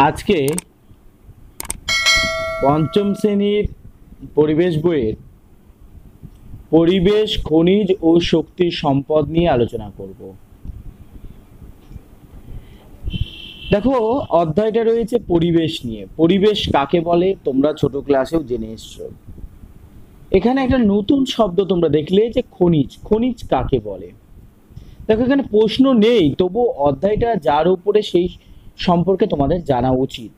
আজকে পঞ্চম শ্রেণীর পরিবেশ বইয়ের পরিবেশ, খনিজ ও শক্তি সম্পদ নিয়ে আলোচনা করব। দেখো, অধ্যায়টা রয়েছে পরিবেশ নিয়ে। পরিবেশ কাকে বলে তোমরা ছোট ক্লাসেও জেনে এসছো। এখানে একটা নতুন শব্দ তোমরা দেখলে যে খনিজ। খনিজ কাকে বলে? দেখো, এখানে প্রশ্ন নেই, তবু অধ্যায়টা যার উপরে সেই সম্পর্কে তোমাদের জানা উচিত।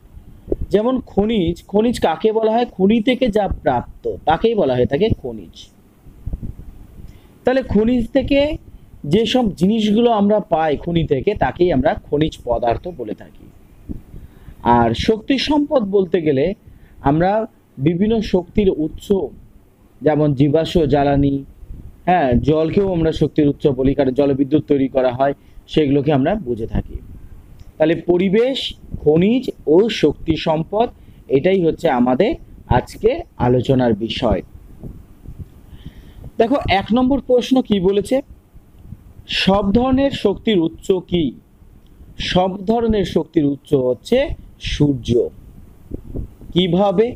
যেমন খনিজ, খনিজ কাকে বলা হয়? খনি থেকে যা প্রাপ্ত তাকেই বলা হয়ে থাকে খনিজ। তাহলে খনিজ থেকে যেসব জিনিসগুলো আমরা পাই খনি থেকে তাকেই আমরা খনিজ পদার্থ বলে থাকি। আর শক্তি সম্পদ বলতে গেলে আমরা বিভিন্ন শক্তির উৎস, যেমন জীবাশ্ম জ্বালানি, জলকেও আমরা শক্তির উৎস বলি, কারণ জলবিদ্যুৎ তৈরি করা হয়, সেগুলোকে আমরা বুঝে থাকি। তাহলে পরিবেশ, খনিজ ও শক্তি সম্পদ, এটাই হচ্ছে আমাদের আজকে আলোচনার বিষয়। দেখো, 1 নম্বর প্রশ্ন কি বলেছে? সব ধরনের শক্তির উৎস কি? সব ধরনের শক্তির উৎস হচ্ছে সূর্য। কিভাবে?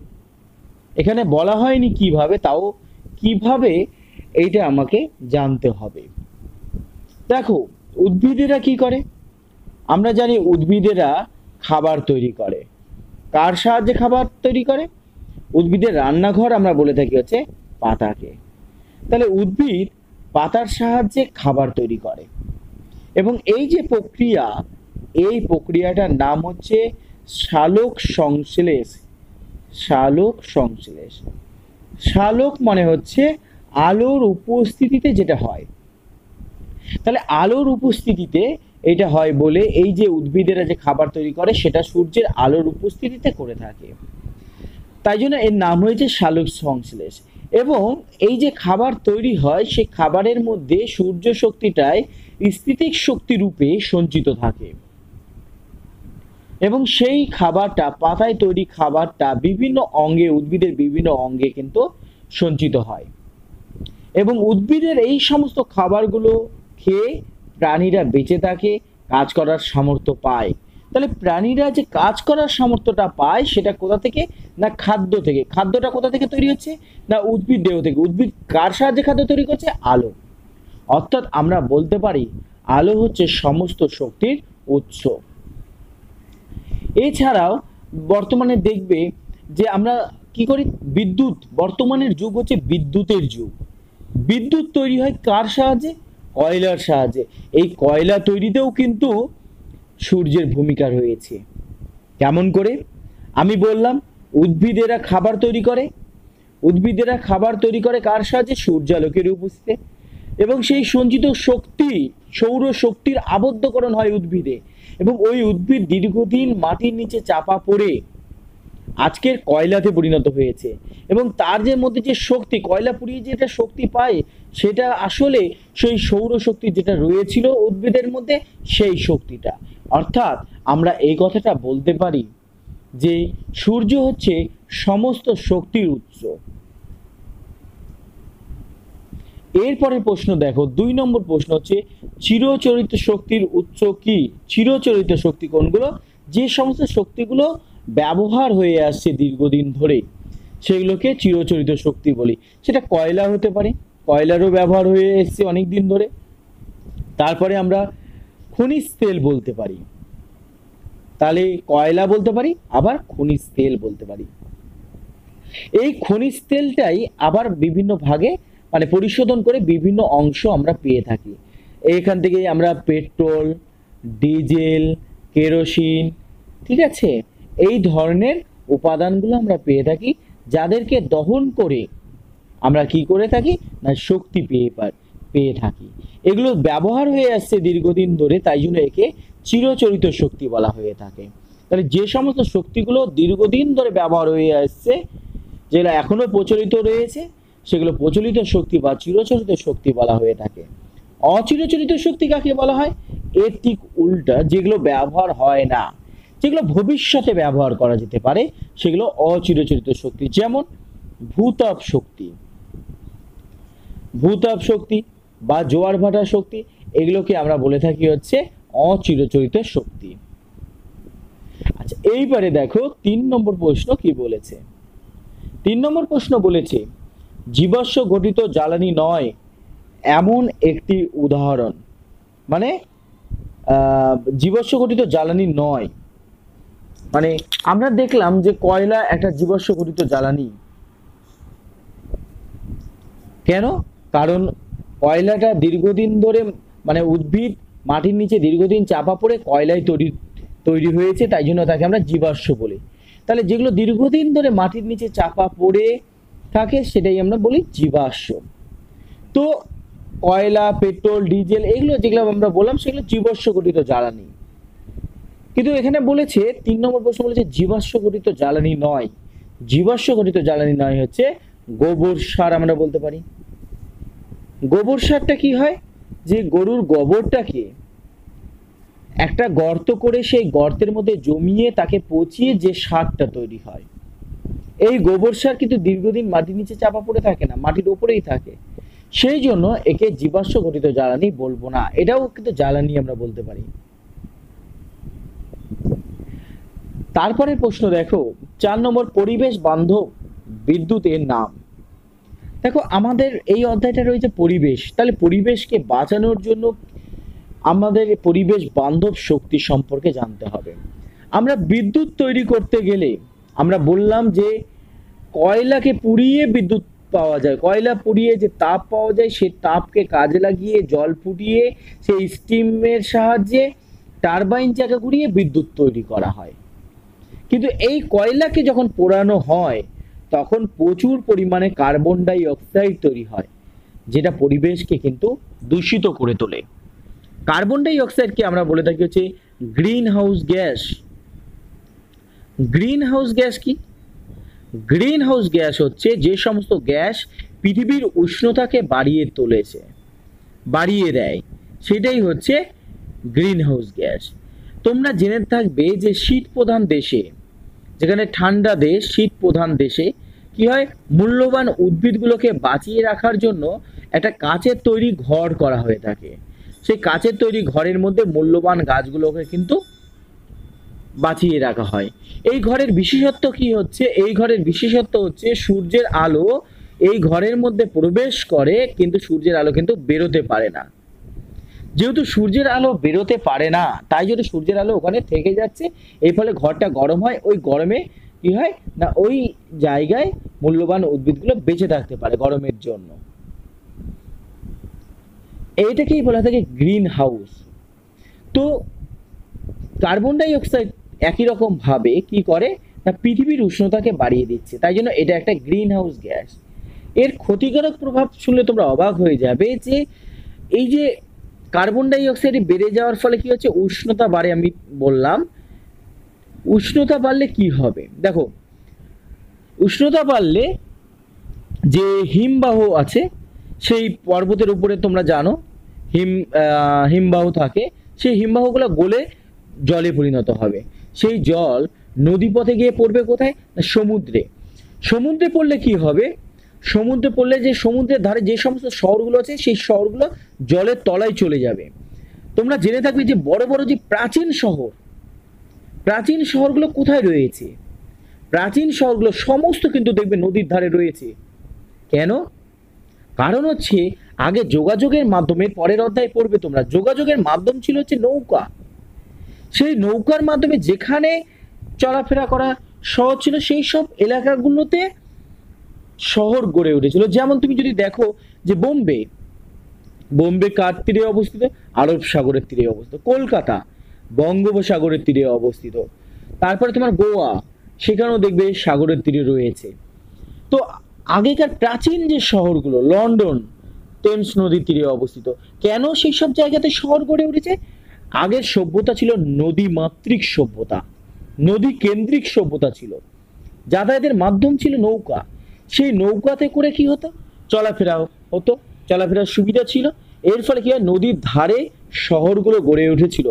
এখানে বলা হয়নি কিভাবে, তাও কিভাবে এইটা আমাকে জানতে হবে। দেখো, উদ্ভিদেরা কি করে? আমরা জানি উদ্ভিদেরা খাবার তৈরি করে। কার সাহায্যে খাবার তৈরি করে? উদ্ভিদের রান্নাঘর আমরা বলে থাকি হচ্ছে পাতাকে। তাহলে উদ্ভিদ পাতার সাহায্যে খাবার তৈরি করে, এবং এই যে প্রক্রিয়া, এই প্রক্রিয়াটার নাম হচ্ছে সালোক সংশ্লেষ। সালোক সংশ্লেষ। সালোক মানে হচ্ছে আলোর উপস্থিতিতে যেটা হয়। তাহলে আলোর উপস্থিতিতে এটা হয় বলে এই যে উদ্ভিদেরা যে খাবার তৈরি করে সেটা সূর্যের আলোর উপস্থিতিতে করে থাকে, তাই জন্য এর নাম হয়েছে সালোক সংশ্লেষ। এবং এই যে খাবার তৈরি হয় সেই খাবারের মধ্যে সূর্য শক্তিটাই স্থিতিক শক্তি রূপে সঞ্চিত থাকে, এবং সেই খাবারটা, পাতায় তৈরি খাবারটা বিভিন্ন অঙ্গে, উদ্ভিদের বিভিন্ন অঙ্গে কিন্তু সঞ্চিত হয়, এবং উদ্ভিদের এই সমস্ত খাবারগুলো খেয়ে প্রাণীরা বেঁচে থাকে, কাজ করার সামর্থ্য পায়। তাহলে প্রাণীরা যে কাজ করার সামর্থ্যটা পায় সেটা কোথা থেকে? না খাদ্য থেকে। খাদ্যটা কোথা থেকে তৈরি হচ্ছে? না উদ্ভিদ দেহ থেকে। উদ্ভিদ কার সাহায্যে খাদ্য তৈরি করছে? আলো। অর্থাৎ আমরা বলতে পারি আলো হচ্ছে সমস্ত শক্তির উৎস। এছাড়াও বর্তমানে দেখবে যে আমরা কি করি, বিদ্যুৎ, বর্তমানের যুগ হচ্ছে বিদ্যুতের যুগ। বিদ্যুৎ তৈরি হয় কার সাহায্যে? কয়লার সাহায্যে। এই কয়লা তৈরিতেও কিন্তু সূর্যের ভূমিকা রয়েছে। কেমন করে? আমি বললাম উদ্ভিদেরা খাবার তৈরি করে। উদ্ভিদেরা খাবার তৈরি করে কার সাহায্যে? সূর্যালোকের উপস্থিতিতে, এবং সেই সঞ্চিত শক্তি, সৌর শক্তির আবদ্ধকরণ হয় উদ্ভিদে, এবং ওই উদ্ভিদ দীর্ঘদিন মাটির নিচে চাপা পড়ে আজকের কয়লাতে পরিণত হয়েছে, এবং তার যে মধ্যে যে শক্তি, কয়লা পুড়িয়ে যেটা শক্তি পায় সেটা আসলে সেই সৌর শক্তি যেটা রয়েছিল উদ্ভিদের মধ্যে, সেই শক্তিটা। অর্থাৎ আমরা এই কথাটা বলতে পারি যে সূর্য হচ্ছে সমস্ত শক্তির উৎস। এরপরের প্রশ্ন দেখো, 2 নম্বর প্রশ্ন হচ্ছে চিরচরিত শক্তির উৎস কি? চিরচরিত শক্তি কোনগুলো? যে সমস্ত শক্তিগুলো ব্যবহার হয়ে আসছে দীর্ঘদিন ধরে, সেগুলোকে চিরচরিত শক্তি বলি। সেটা কয়লা হতে পারে, কয়লারও ব্যবহার হয়ে এসছে অনেক দিন ধরে। তারপরে আমরা খনিজ তেল বলতে পারি। তাহলে কয়লা বলতে পারি, আবার খনিজ তেল বলতে পারি। এই খনিজ তেলটাই আবার বিভিন্ন ভাগে মানে পরিশোধন করে বিভিন্ন অংশ আমরা পেয়ে থাকি। এখান থেকে আমরা পেট্রোল, ডিজেল, কেরোসিন, ঠিক আছে, এই ধরনের উপাদানগুলো আমরা পেয়ে থাকি, যাদেরকে দহন করে আমরা কি করে থাকি? না শক্তি পেয়ে থাকি। এগুলো ব্যবহার হয়ে আসছে দীর্ঘদিন ধরে, তাই জন্য একে চিরচরিত শক্তি বলা হয়ে থাকে। তাহলে যে সমস্ত শক্তিগুলো দীর্ঘদিন ধরে ব্যবহার হয়ে আসছে, যেগুলো এখনো প্রচলিত রয়েছে, সেগুলো প্রচলিত শক্তি বা চিরচরিত শক্তি বলা হয়ে থাকে। অচিরচরিত শক্তি কাকে বলা হয়? এর ঠিক উল্টা, যেগুলো ব্যবহার হয় না, যেগুলো ভবিষ্যতে ব্যবহার করা যেতে পারে, সেগুলো অচিরচরিত শক্তি। যেমন ভূতাপ শক্তি, ভূতাপ শক্তি বা জোয়ার ভাটা শক্তি, এগুলোকে আমরা বলে থাকি হচ্ছে অচিরচরিত শক্তি। আচ্ছা, এইবারে দেখো 3 নম্বর প্রশ্ন কি বলেছে। 3 নম্বর প্রশ্ন বলেছে জীবাশ্ম গঠিত জ্বালানি নয় এমন একটি উদাহরণ। মানে জীবাশ্ম গঠিত জ্বালানি নয়, মানে আমরা দেখলাম যে কয়লা একটা জীবাশ্ম গঠিত জ্বালানি। কেন? কারণ কয়লাটা দীর্ঘদিন ধরে, মানে উদ্ভিদ মাটির নিচে দীর্ঘদিন চাপা পড়ে কয়লায় তৈরি হয়েছে, তাই জন্য তাকে আমরা জীবাশ্ম বলি। তাহলে যেগুলো দীর্ঘদিন ধরে মাটির নিচে চাপা পড়ে থাকে সেটাই আমরা বলি জীবাশ্ম। তো কয়লা, পেট্রোল, ডিজেল এগুলো যেগুলো আমরা বললাম সেগুলো জীবাশ্ম গঠিত জ্বালানি। কিন্তু এখানে বলেছে 3 নম্বর প্রশ্ন বলেছে জীবাশ্ম গঠিত জ্বালানি নয়। জীবাশ্ম গঠিত জ্বালানি নয় হচ্ছে গোবর সার। আমরা বলতে পারি গোবর সারটা কি হয়, যে গরুর গোবরটাকে একটা গর্ত করে সেই গর্তের মধ্যে জমিয়ে তাকে পচিয়ে যে সারটা তৈরি হয়, এই গোবর সার কিন্তু দীর্ঘদিন মাটির নিচে চাপা পড়ে থাকে না, মাটির উপরেই থাকে। সেই জন্য একে জীবাশ্ম গঠিত জ্বালানি বলবো না, এটাও কিন্তু জ্বালানি আমরা বলতে পারি। তারপরে প্রশ্ন দেখো 4 নম্বর, পরিবেশ বান্ধব বিদ্যুতের নাম। দেখো আমাদের এই অধ্যায়টা রয়েছে পরিবেশ, তাহলে পরিবেশকে বাঁচানোর জন্য আমাদের পরিবেশ বান্ধব শক্তি সম্পর্কে জানতে হবে। আমরা বিদ্যুৎ তৈরি করতে গেলে আমরা বললাম যে কয়লাকে পুড়িয়ে বিদ্যুৎ পাওয়া যায়, কয়লা পুড়িয়ে যে তাপ পাওয়া যায় সেই তাপকে কাজে লাগিয়ে জল ফুটিয়ে সেই স্টিমের সাহায্যে টারবাইন চাকা ঘুরিয়ে বিদ্যুৎ তৈরি করা হয়। কিন্তু এই কয়লাকে যখন পোড়ানো হয় তখন প্রচুর পরিমাণে কার্বন ডাই অক্সাইড তৈরি হয়, যেটা পরিবেশকে কিন্তু দূষিত করে তোলে। কার্বন ডাই অক্সাইডকে আমরা বলে থাকি হচ্ছে green house gas. Green house gas কি? গ্রিন হাউস গ্যাস হচ্ছে যে সমস্ত গ্যাস পৃথিবীর উষ্ণতাকে বাড়িয়ে দেয়, সেটাই হচ্ছে গ্রিন হাউস গ্যাস। তোমরা জেনে থাকবে যে শীত প্রধান দেশে, যেখানে ঠান্ডা দেশ, শীত প্রধান দেশে কি হয়, মূল্যবান উদ্ভিদগুলোকে বাঁচিয়ে রাখার জন্য একটা কাচের তৈরি ঘর করা হয়ে থাকে। সেই কাচের তৈরি ঘরের মধ্যে মূল্যবান গাছগুলোকে কিন্তু বাঁচিয়ে রাখা হয়। এই ঘরের বিশেষত্ব কি হচ্ছে? এই ঘরের বিশেষত্ব হচ্ছে সূর্যের আলো এই ঘরের মধ্যে প্রবেশ করে, কিন্তু সূর্যের আলো কিন্তু বেরোতে পারে না। যেহেতু সূর্যের আলো বেরোতে পারে না, তাই জন্য সূর্যের আলো ওখানে থেকে যাচ্ছে, এই ফলে ঘরটা গরম হয়। ওই গরমে কি হয় না, ওই জায়গায় মূল্যবান উদ্ভিদগুলো বেঁচে থাকতে পারে গরমের জন্য। এইটাকেই বলা থাকে গ্রিন হাউস। তো কার্বন ডাই অক্সাইড একই রকম ভাবে কি করে না, পৃথিবীর উষ্ণতাকে বাড়িয়ে দিচ্ছে, তাই জন্য এটা একটা গ্রিন হাউস গ্যাস। এর ক্ষতিকারক প্রভাব শুনলে তোমরা অবাক হয়ে যাবে যে এই যে কার্বন ডাই অক্সাইড বেড়ে যাওয়ার ফলে কি হচ্ছে, উষ্ণতা বাড়ে। আমি বললাম উষ্ণতা বাড়লে কি হবে, দেখো উষ্ণতা বাড়লে যে হিমবাহ আছে সেই পর্বতের উপরে তোমরা জানো হিমবাহ থাকে, সেই হিমবাহগুলো গলে জলে পরিণত হবে। সেই জল নদীপথে গিয়ে পড়বে কোথায় না, সমুদ্রে। সমুদ্রে পড়লে কি হবে, সমুদ্রে পড়লে যে সমুদ্রের ধারে যে সমস্ত শহরগুলো আছে সেই শহরগুলো জলের তলায় চলে যাবে। তোমরা জেনে থাকবে যে বড় বড় যে প্রাচীন শহরগুলো কোথায় রয়েছে, প্রাচীন শহরগুলো সমস্ত কিন্তু দেখবে নদীর ধারে রয়েছে। কেন? কারণ হচ্ছে আগে যোগাযোগের মাধ্যমে, পরের অধ্যায়ে পড়বে তোমরা, যোগাযোগের মাধ্যম ছিল হচ্ছে নৌকা। সেই নৌকার মাধ্যমে যেখানে চলাফেরা করা সহজ ছিল সেই সব এলাকাগুলোতে শহর গড়ে উঠেছিল। যেমন তুমি যদি দেখো যে বোম্বে কার তীরে অবস্থিত, আরব সাগরের তীরে অবস্থিত। কলকাতা বঙ্গোপসাগরের তীরে অবস্থিত। তারপরে তোমার গোয়া, সেখানেও দেখবে সাগরের তীরে রয়েছে। তো আগেকার প্রাচীন যে শহরগুলো, লন্ডন টেমস নদীর তীরে অবস্থিত। কেন সেই সব জায়গাতে শহর গড়ে উঠেছে? আগের সভ্যতা ছিল নদীমাতৃক সভ্যতা, নদী কেন্দ্রিক সভ্যতা ছিল। যাতায়াতের মাধ্যম ছিল নৌকা। সেই নৌকাতে করে কি হতো, চলাফেরার সুবিধা ছিল। এর ফলে কি হয়, নদীর ধারে শহরগুলো গড়ে উঠেছিল।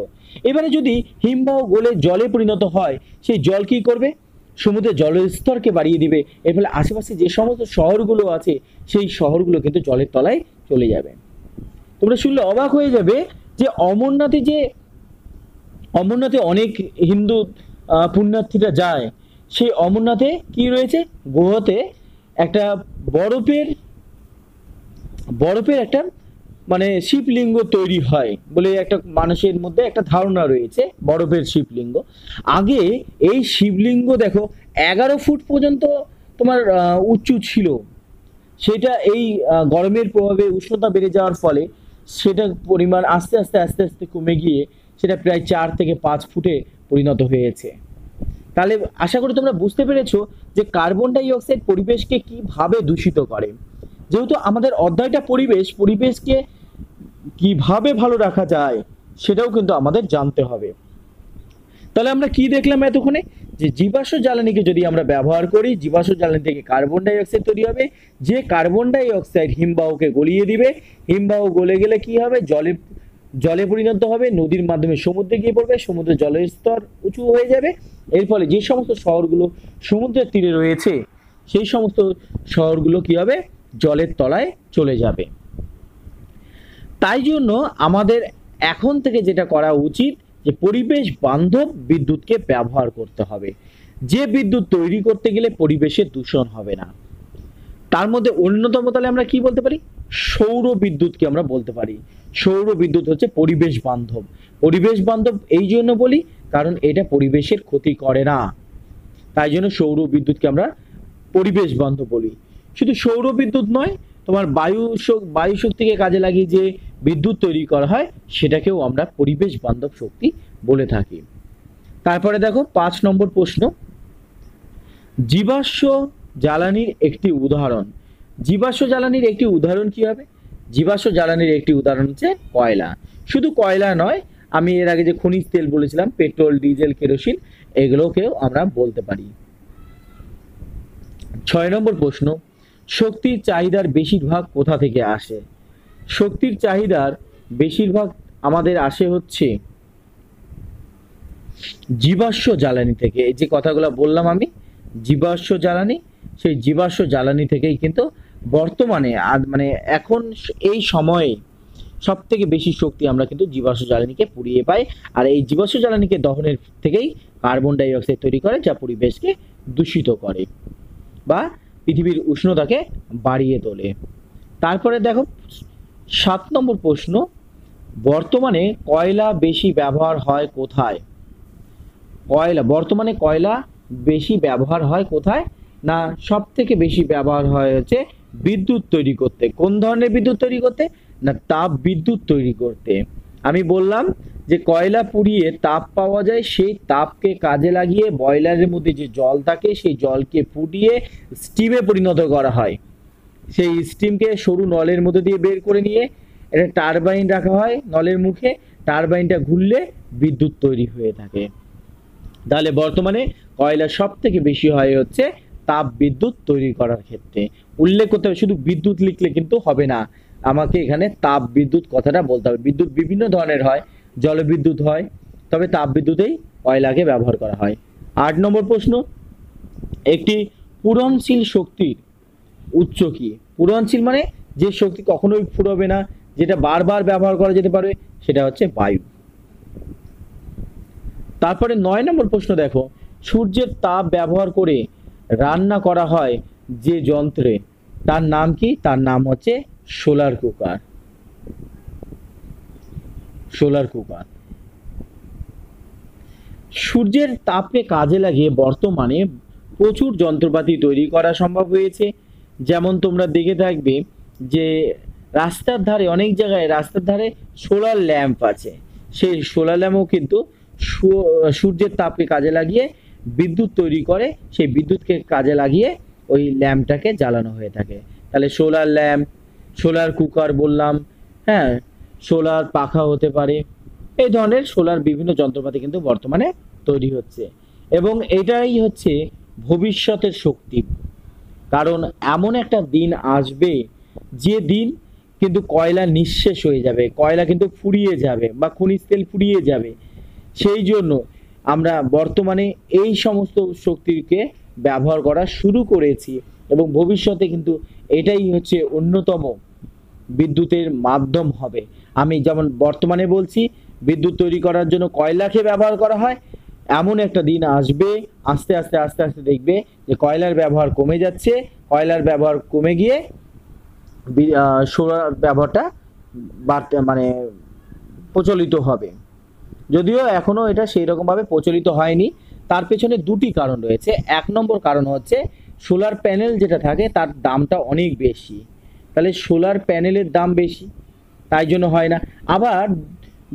এবারে যদি হিমবাহ গলে জলে পরিণত হয়, সেই জল কি করবে, সমুদ্রের জলের স্তরকে বাড়িয়ে দিবে। এর ফলে আশেপাশে যে সমস্ত শহরগুলো আছে সেই শহরগুলো কিন্তু জলের তলায় চলে যাবে। তোমরা শুনলে অবাক হয়ে যাবে যে অমরনাথে অনেক হিন্দু পুণ্যার্থীরা যায়, সেই অমরনাথে কি রয়েছে, গুহাতে একটা বরফের বরফের একটা মানে শিবলিঙ্গ তৈরি হয় বলে একটা মানুষের মধ্যে একটা ধারণা রয়েছে, বরফের শিবলিঙ্গ। আগে এই শিবলিঙ্গ দেখো 11 ফুট পর্যন্ত তোমার উঁচু ছিল, সেটা এই গরমের প্রভাবে উষ্ণতা বেড়ে যাওয়ার ফলে সেটা পরিমাণ আস্তে আস্তে আস্তে আস্তে কমে গিয়ে সেটা প্রায় 4 থেকে 5 ফুটে পরিণত হয়েছে। তাহলে আশা করি তোমরা বুঝতে পেরেছো যে কার্বন ডাই অক্সাইড পরিবেশকে কিভাবে দূষিত করে। যেহেতু আমাদের অধ্যায়টা পরিবেশ, পরিবেশকে কিভাবে ভালো রাখা যায় সেটাও কিন্তু আমাদের জানতে হবে। তাহলে আমরা কি দেখলাম এতক্ষণে, যে জীবাশ্ম জ্বালানিকে যদি আমরা ব্যবহার করি, জীবাশ্ম জ্বালানি থেকে কার্বন ডাই অক্সাইড তৈরি হবে, যে কার্বন ডাই অক্সাইড হিমবাহকে গলিয়ে দিবে, হিমবাহ গলে গেলে কি হবে, জলে জলে পরিণত হবে, নদীর মাধ্যমে সমুদ্রে গিয়ে পড়বে, সমুদ্রের জলের স্তর উঁচু হয়ে যাবে। এর ফলে যে সমস্ত শহরগুলো সমুদ্রের তীরে রয়েছে সেই সমস্ত শহরগুলো কি হবে, জলের তলায় চলে যাবে। তাই জন্য আমাদের এখন থেকে যেটা করা উচিত, যে পরিবেশ বান্ধব বিদ্যুৎকে ব্যবহার করতে হবে, যে বিদ্যুৎ তৈরি করতে গেলে পরিবেশের দূষণ হবে না। তার মধ্যে অন্যতম তাহলে আমরা কি বলতে পারি, সৌর বিদ্যুৎকে আমরা বলতে পারি। সৌর বিদ্যুৎ হচ্ছে পরিবেশ বান্ধব। পরিবেশ বান্ধব এই জন্য বলি কারণ এটা পরিবেশের ক্ষতি করে না, তাই জন্য সৌর বিদ্যুৎকে আমরা পরিবেশ বান্ধব বলি। শুধু সৌর বিদ্যুৎ নয়, তোমার বায়ু শক্তিকে কাজে লাগিয়ে যে বিদ্যুৎ তৈরি করা হয় সেটাকেও আমরা পরিবেশ বান্ধব শক্তি বলে থাকি। তারপরে দেখো 5 নম্বর প্রশ্ন, জীবাশ্ম জ্বালানির একটি উদাহরণ। জীবাশ্ম জ্বালানির একটি উদাহরণ কি হবে, জীবাশ্ম জ্বালানির একটি উদাহরণ হচ্ছে কয়লা। শুধু কয়লা নয়, আমি এর আগে যে খনিজ তেল বলেছিলাম, পেট্রোল, ডিজেল, কেরোসিন, এগুলোকেও আমরা বলতে পারি। 6 নম্বর প্রশ্ন, শক্তির চাহিদার বেশিরভাগ কোথা থেকে আসে। শক্তির চাহিদার বেশিরভাগ আমাদের আসে হচ্ছে জীবাশ্ম জ্বালানি থেকে। এই যে কথাগুলো বললাম আমি, জীবাশ্ম জ্বালানি, সেই জীবাশ্ম জ্বালানি থেকেই কিন্তু বর্তমানে মানে এখন এই সময়ে সব থেকে বেশি শক্তি আমরা কিন্তু জীবাশ্ম জ্বালানিকে পুড়িয়ে পাই। আর এই জীবাশ্ম জ্বালানিকে দহনের থেকেই কার্বন ডাই অক্সাইড তৈরি করে, যা পরিবেশকে দূষিত করে বা পৃথিবীর উষ্ণতাকে বাড়িয়ে তোলে। তারপরে দেখো 7 নম্বর প্রশ্ন, বর্তমানে কয়লা বেশি ব্যবহার হয় কোথায়। বর্তমানে কয়লা বেশি ব্যবহার হয় কোথায় না, সব থেকে বেশি ব্যবহার হয় হচ্ছে বিদ্যুৎ তৈরি করতে। কোন ধরনের বিদ্যুৎ তৈরি করতে না, তাপ বিদ্যুৎ তৈরি করতে। আমি বললাম যে কয়লা পুড়িয়ে তাপ পাওয়া যায়, সেই তাপকে কাজে লাগিয়ে বয়লারের মধ্যে যে জল থাকে সেই জলকে ফুটিয়ে স্টিমে পরিণত করা হয়। সেই স্টিমকে সরু নলের মধ্যে দিয়ে বের করে নিয়ে একটা টারবাইন রাখা হয় নলের মুখে, টারবাইনটা ঘুরলে বিদ্যুৎ তৈরি হয়ে থাকে। তাহলে বর্তমানে কয়লা সব থেকে বেশি হয় হচ্ছে তাপ বিদ্যুৎ তৈরি করার ক্ষেত্রে। উল্লেখ করতে হবে, শুধু বিদ্যুৎ লিখলে কিন্তু হবে না, আমাকে এখানে তাপ বিদ্যুৎ কথাটা বলতে হবে। বিদ্যুৎ বিভিন্ন ধরনের হয়, জলবিদ্যুৎ হয়, তবে তাপ বিদ্যুতেই কয়লাকে ব্যবহার করা হয়। 8 নম্বর প্রশ্ন, একটি পূরণশীল শক্তির উৎস কি। পূরণশীল মানে যে শক্তি কখনোই ফুরোবে না, যেটা বারবার ব্যবহার করা যেতে পারে, সেটা হচ্ছে বায়ু। তারপরে 9 নম্বর প্রশ্ন দেখো, সূর্যের তাপ ব্যবহার করে রান্না করা হয় যে যন্ত্রে, তার নাম কি। তার নাম হচ্ছে সোলার কুকার। Solar cooker. সূর্যের তাপকে কাজে লাগিয়ে বর্তমানে প্রচুর যন্ত্রপাতি তৈরি করা সম্ভব হয়েছে। যেমন তোমরা দেখে থাকবে যে রাস্তার ধারে, অনেক জায়গায় রাস্তার ধারে সোলার ল্যাম্প আছে। সেই সোলার ল্যাম্পও কিন্তু সূর্যের তাপকে কাজে লাগিয়ে বিদ্যুৎ তৈরি করে, সেই বিদ্যুৎকে কাজে লাগিয়ে ওই ল্যাম্পটাকে জ্বালানো হয়ে থাকে। তাহলে সোলার ল্যাম্প, সোলার কুকার বললাম, হ্যাঁ, সোলার পাখা হতে পারে, এই ধরনের সোলার বিভিন্ন যন্ত্রপাতি কিন্তু বর্তমানে তৈরি হচ্ছে। এবং এটাই হচ্ছে ভবিষ্যতের শক্তি। কারণ এমন একটা দিন আসবে যে দিন কিন্তু কয়লা নিঃশেষ হয়ে যাবে, কয়লা কিন্তু ফুরিয়ে যাবে বা খনিজ তেল ফুরিয়ে যাবে। সেই জন্য আমরা বর্তমানে এই সমস্ত শক্তিকে ব্যবহার করা শুরু করেছি এবং ভবিষ্যতে কিন্তু এটাই হচ্ছে অন্যতম বিদ্যুতের মাধ্যম হবে। আমি যেমন বর্তমানে বলছি বিদ্যুৎ তৈরি করার জন্য কয়লাকে ব্যবহার করা হয়, এমন একটা দিন আসবে, আস্তে আস্তে আস্তে আস্তে দেখবে যে কয়লার ব্যবহার কমে যাচ্ছে, কয়লার ব্যবহার কমে গিয়ে সোলার ব্যবহারটা বাড়তে মানে প্রচলিত হবে। যদিও এখনো এটা সেই রকমভাবে প্রচলিত হয়নি। তার পেছনে দুটি কারণ রয়েছে। এক নম্বর কারণ হচ্ছে সোলার প্যানেল যেটা থাকে তার দামটা অনেক বেশি, তাহলে সোলার প্যানেলের দাম বেশি, তাই জন্য হয় না। আবার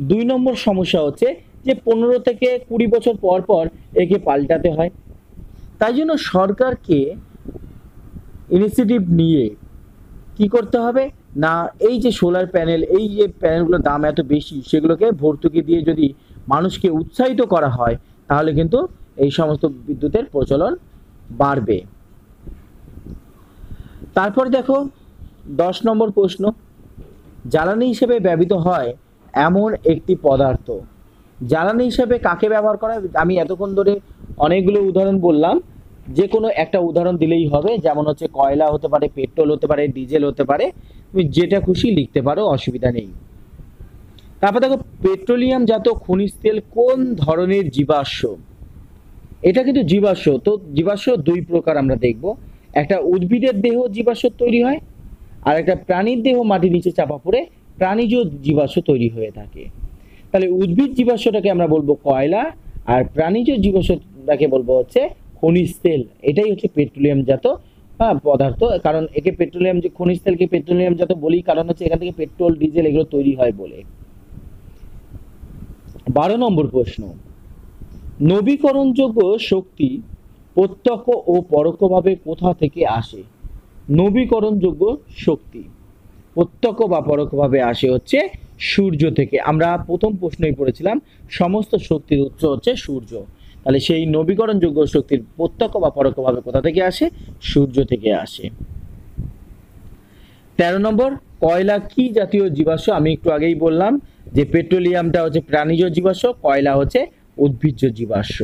দুই নম্বর সমস্যা হচ্ছে যে 15 থেকে 20 বছর পর পর একে পাল্টাতে হয়। তাই জন্য সরকারকে ইনিশিয়েটিভ নিয়ে কি করতে হবে না, এই যে সোলার প্যানেল, এই যে প্যানেলগুলোর দাম এত বেশি, সেগুলোকে ভর্তুকি দিয়ে যদি মানুষকে উৎসাহিত করা হয় তাহলে কিন্তু এই সমস্ত বিদ্যুতের প্রচলন বাড়বে। তারপর দেখো 10 নম্বর প্রশ্ন, জ্বালানি হিসেবে ব্যবহৃত হয় এমন একটি পদার্থ। জ্বালানি হিসেবে কাকে ব্যবহার করা হয়? আমি এতক্ষণ ধরে অনেকগুলো উদাহরণ বললাম, যে কোনো একটা উদাহরণ দিলেই হবে। যেমন হচ্ছে কয়লা হতে পারে, পেট্রোল হতে পারে, ডিজেল হতে পারে, তুমি যেটা খুশি লিখতে পারো, অসুবিধা নেই। তারপর দেখো পেট্রোলিয়াম জাত খনিজ তেল কোন ধরনের জীবাশ্ম? এটা কিন্তু জীবাশ্ম। তো জীবাশ্ম দুই প্রকার আমরা দেখব, একটা উদ্ভিদের দেহ জীবাশ্ম তৈরি হয়, আর একটা প্রাণীর দেহ মাটির নিচে চাপা পড়ে প্রাণীজ জীবাশ্ম তৈরি হয়ে থাকে। তাহলে উদ্ভিদ জীবাশ্মটাকে আমরা বলবো কয়লা, আর প্রাণীজ জীবাশ্মটাকে বলবো হচ্ছে খনিজ তেল। এটাই হচ্ছে পেট্রোলিয়াম জাত পদার্থ। কারণ একে পেট্রোলিয়াম, যে খনিজ তেলকে পেট্রোলিয়াম জাত বলি কারণ হচ্ছে এখান থেকে পেট্রোল, ডিজেল এগুলো তৈরি হয় বলে। 12 নম্বর প্রশ্ন, নবীকরণযোগ্য শক্তি প্রত্যক্ষ ও পরোক্ষভাবে কোথা থেকে আসে? নবীকরণযোগ্য শক্তি প্রত্যক্ষ বা পরোক্ষভাবে আসে হচ্ছে সূর্য থেকে। আমরা প্রথম প্রশ্নই পড়েছিলাম সমস্ত শক্তির উৎস হচ্ছে সূর্য। তাহলে সেই নবীকরণযোগ্য শক্তির প্রত্যক্ষ বা পরোক্ষভাবে কোথা থেকে আসে? সূর্য থেকে আসে। 13 নম্বর, কয়লা কি জাতীয় জীবাশ্ম? আমি একটু আগেই বললাম যে পেট্রোলিয়ামটা হচ্ছে প্রাণীজ জীবাশ্ম, কয়লা হচ্ছে উদ্ভিজ্জ জীবাশ্ম।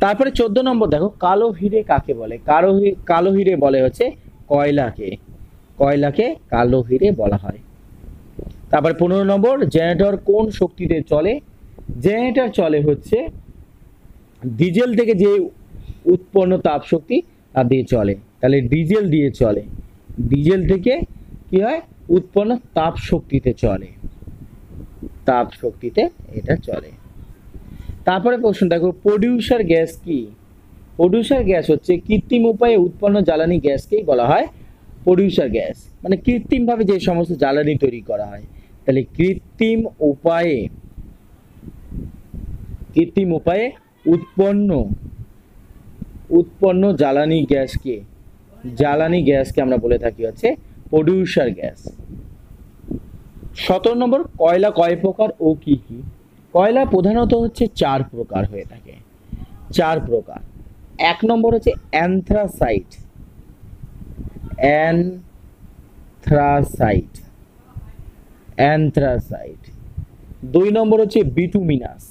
তারপরে 14 নম্বর দেখো, কালো হিরে কাকে বলে? কালো হিরে বলে হচ্ছে কয়লাকে। কয়লাকে কালো হিরে বলা হয়। তারপরে 15 নম্বর, জেনারেটর কোন শক্তিতে চলে? জেনারেটর চলে হচ্ছে ডিজেল থেকে যে উৎপন্ন তাপ শক্তি তা দিয়ে চলে। তাহলে ডিজেল দিয়ে চলে, ডিজেল থেকে কি হয়? উৎপন্ন তাপ শক্তিতে চলে, তাপ শক্তিতে এটা চলে। তারপরে প্রশ্ন দেখো, প্রডিউসার গ্যাস কি? প্রডিউসার গ্যাস হচ্ছে কৃত্রিম উপায়ে উৎপন্ন জ্বালানি গ্যাসকেই বলা হয় প্রডিউসার গ্যাস। মানে কৃত্রিমভাবে যে সমস্ত জ্বালানি তৈরি করা হয়। তাহলে কৃত্রিম উপায়ে উৎপন্ন জ্বালানি গ্যাসকে আমরা বলে থাকি হচ্ছে প্রডিউসার গ্যাস। 17 নম্বর, কয়লা কয় প্রকার ও কি কি? কয়লা প্রধানত হচ্ছে 4 প্রকার হয়ে থাকে। 4 প্রকার। 1 নম্বর হচ্ছে অ্যানথ্রাসাইট। অ্যানথ্রাসাইট। 2 নম্বর হচ্ছে বিটুমিনাস।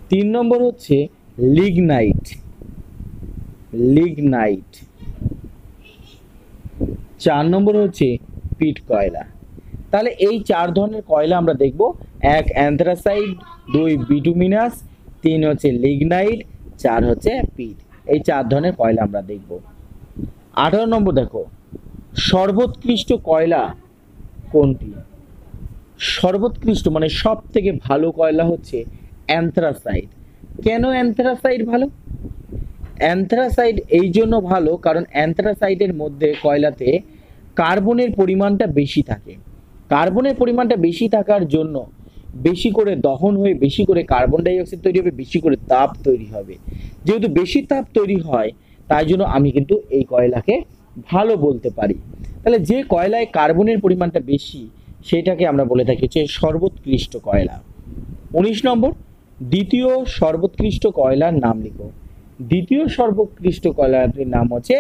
3 নম্বর হচ্ছে লিগনাইট। 4 নম্বর হচ্ছে পিট কয়লা। তাহলে এই 4 ধরনের কয়লা আমরা দেখব। 1 অ্যানথ্রাসাইট, 2 বিটুমিনাস, 3 হচ্ছে লিগনাইট, 4 হচ্ছে পিট। এই 4 ধরনের কয়লা আমরা দেখব। 18 নম্বর দেখো, সর্বোৎকৃষ্ট কয়লা কোনটি? সর্বোৎকৃষ্ট মানে সব থেকে ভালো কয়লা হচ্ছে অ্যানথ্রাসাইট। কেন অ্যানথ্রাসাইট ভালো? অ্যানথ্রাসাইট এই জন্য ভালো কারণ অ্যানথ্রাসাইটের মধ্যে কয়লাতে কার্বনের পরিমাণটা বেশি থাকে। কার্বনের পরিমাণটা বেশি থাকার জন্য বেশি করে দহন হয়ে বেশি করে কার্বন ডাই অক্সাইড তৈরি হবে, বেশি করে তাপ তৈরি হবে। যেহেতু বেশি তাপ তৈরি হয় তাই জন্য আমি কিন্তু এই কয়লাকে ভালো বলতে পারি। তাহলে যে কয়লায় কার্বনের পরিমাণটা বেশি সেটাকে আমরা বলে থাকি হচ্ছে সর্বোৎকৃষ্ট কয়লা। 19 নম্বর, দ্বিতীয় সর্বোৎকৃষ্ট কয়লার নাম লিখো। দ্বিতীয় সর্বোৎকৃষ্ট কয়লাটির নাম হচ্ছে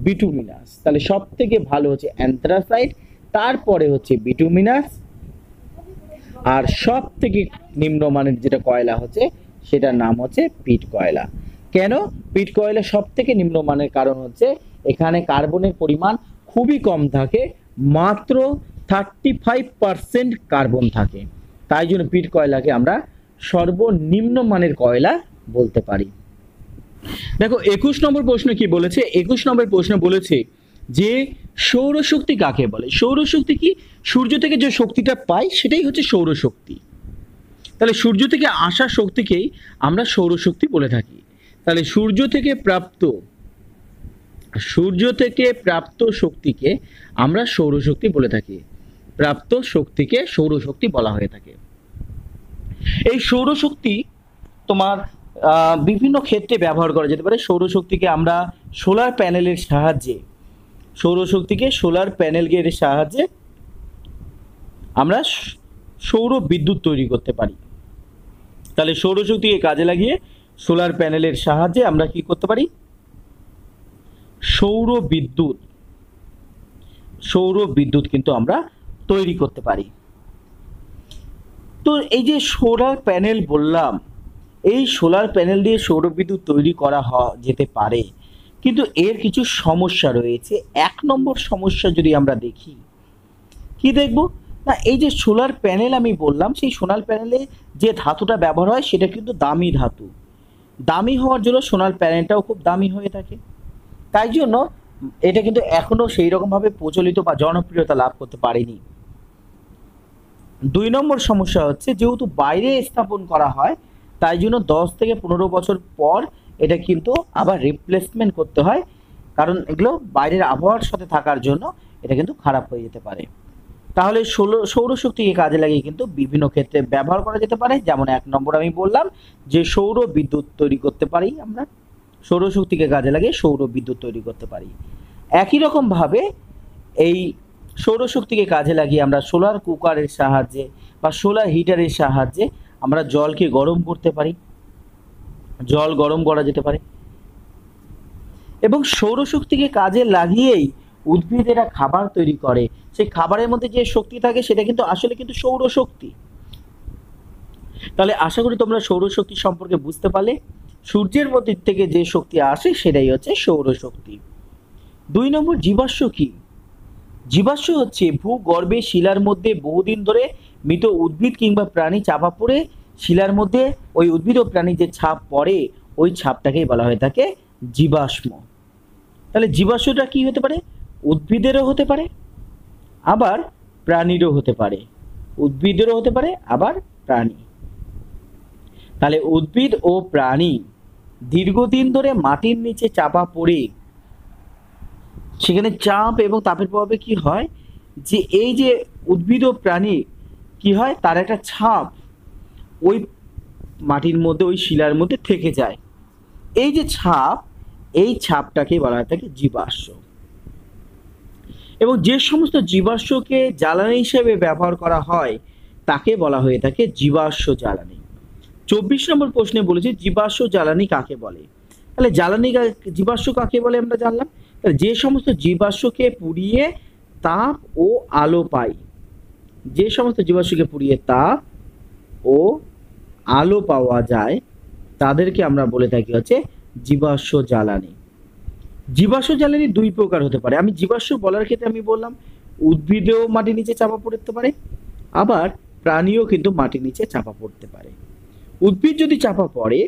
বিটুমিনাস। তাহলে সব থেকে ভালো হচ্ছে অ্যানথ্রাসাইট, তারপরে হচ্ছে বিটুমিনাস, আর সব থেকে নিম্নমানের যেটা কয়লা হচ্ছে সেটার নাম হচ্ছে পিট কয়লা। কেন পিট কয়লা সব থেকে নিম্নমানের? কারণ হচ্ছে এখানে কার্বনের পরিমাণ খুবই কম থাকে, মাত্র 35% কার্বন থাকে। তাই জন্য পিট কয়লাকে আমরা সর্বনিম্ন মানের কয়লা বলতে পারি। দেখো 21 নম্বর প্রশ্ন কি বলেছে? 21 নম্বর প্রশ্ন বলেছে যে সৌরশক্তি কাকে বলে? সৌরশক্তি কি? সূর্য থেকে যে শক্তিটা পাই সেটাই হচ্ছে সৌরশক্তি। তাহলে সূর্য থেকে আসা শক্তিকেই আমরা সৌরশক্তি বলে থাকি। তাহলে সূর্য থেকে প্রাপ্ত শক্তিকে আমরা সৌরশক্তি বলে থাকি। প্রাপ্ত শক্তিকে সৌরশক্তি বলা হয়ে থাকে। এই সৌরশক্তি তোমার বিভিন্ন ক্ষেত্রে ব্যবহার করা যেতে পারে। সৌরশক্তিকে আমরা সোলার প্যানেলের সাহায্যে আমরা সৌর বিদ্যুৎ তৈরি করতে পারি। তাহলে সৌরশক্তিকে কাজে লাগিয়ে সোলার প্যানেলের সাহায্যে আমরা কি করতে পারি? সৌর বিদ্যুৎ কিন্তু আমরা তৈরি করতে পারি। তো এই যে সোলার প্যানেল বললাম, এই সোলার প্যানেল দিয়ে সৌর বিদ্যুৎ তৈরি করা যেতে পারে, কিন্তু এর কিছু সমস্যা রয়েছে। 1 নম্বর সমস্যা যদি আমরা দেখি, কি দেখব না, এই যে সোলার প্যানেল আমি বললাম, সেই সোলার প্যানেলে যে ধাতুটা ব্যবহার হয় সেটা কিন্তু দামি ধাতু। দামি হওয়ার জন্য সোলার প্যানেলটাও খুব দামি হয়ে থাকে। তাই জন্য এটা কিন্তু এখনো সেই রকমভাবে প্রচলিত বা জনপ্রিয়তা লাভ করতে পারেনি। 2 নম্বর সমস্যা হচ্ছে যেহেতু বাইরে স্থাপন করা হয়, তাই জন্য 10 থেকে 15 বছর পর এটা কিন্তু আবার রিপ্লেসমেন্ট করতে হয়, কারণ এগুলো বাইরের আবহাওয়ার সাথে থাকার জন্য এটা কিন্তু খারাপ হয়ে যেতে পারে। তাহলে সৌরশক্তিকে কাজে লাগিয়ে কিন্তু বিভিন্ন ক্ষেত্রে ব্যবহার করা যেতে পারে। যেমন 1 নম্বর আমি বললাম যে সৌর বিদ্যুৎ তৈরি করতে পারি, আমরা সৌরশক্তিকে কাজে লাগিয়ে সৌর বিদ্যুৎ তৈরি করতে পারি। একই রকমভাবে এই সৌরশক্তিকে কাজে লাগিয়ে আমরা সোলার কুকারের সাহায্যে বা সোলার হিটারের সাহায্যে আমরা জলকে গরম করতে পারি, জল গরম করা যেতে পারে। এবং সৌরশক্তিকে কাজে লাগিয়েই উদ্ভিদেরা খাবার তৈরি করে। সেই খাবারের মধ্যে যে শক্তি থাকে সেটা কিন্তু আসলে কিন্তু সৌরশক্তি। তাহলে আশা করি তোমরা সৌরশক্তি সম্পর্কে বুঝতে পারলে। সূর্যের মধ্যে থেকে যে শক্তি আসে সেটাই হচ্ছে সৌরশক্তি। 2 নম্বর জীবাশ্ম কি? জীবাশ্ম হচ্ছে ভূগর্ভে শিলার মধ্যে বহুদিন ধরে মৃত উদ্ভিদ কিংবা প্রাণী চাপা পড়ে শিলার মধ্যে ওই উদ্ভিদ ও প্রাণী যে ছাপ পড়ে, ওই ছাপটাকেই বলা হয়ে থাকে জীবাশ্ম। তাহলে জীবাশ্মটা কি হতে পারে? উদ্ভিদেরও হতে পারে, আবার প্রাণীরও হতে পারে। উদ্ভিদেরও হতে পারে, আবার প্রাণী। তাহলে উদ্ভিদ ও প্রাণী দীর্ঘদিন ধরে মাটির নিচে চাপা পড়ে সেখানে চাপ এবং তাপের প্রভাবে কি হয় যে এই যে উদ্ভিদ ও প্রাণী কি হয়, তার একটা ছাপ ওই মাটির মধ্যে, ওই শিলার মধ্যে থেকে যায়। এই যে ছাপ, এই ছাপটাকে বলা হয় থাকে জীবাশ্ম। এবং যে সমস্ত জীবাশ্মকে জ্বালানি হিসেবে ব্যবহার করা হয় তাকে বলা হয়ে থাকে জীবাশ্ম জ্বালানি। 24 নম্বর প্রশ্নে বলেছে জীবাশ্ম জ্বালানি কাকে বলে? তাহলে জীবাশ্ম কাকে বলে আমরা জানলাম। তাহলে যে সমস্ত জীবাশ্মকে পুড়িয়ে তাপ ও আলো পাই, যে সমস্ত জীবাশ্মকে পুড়িয়ে তাপ ও আলো পাওয়া যায় তাদেরকে আমরা বলে থাকি হচ্ছে জীবাশ্ম জ্বালানি। জীবাশ্ম জ্বালানি 2 প্রকার হতে পারে। আমি জীবাশ্ম বলার ক্ষেত্রে আমি বললাম উদ্ভিদেও মাটির নিচে চাপা পড়তে পারে, আবার প্রাণীও কিন্তু মাটির নিচে চাপা পড়তে পারে। উদ্ভিদ যদি চাপা পড়ে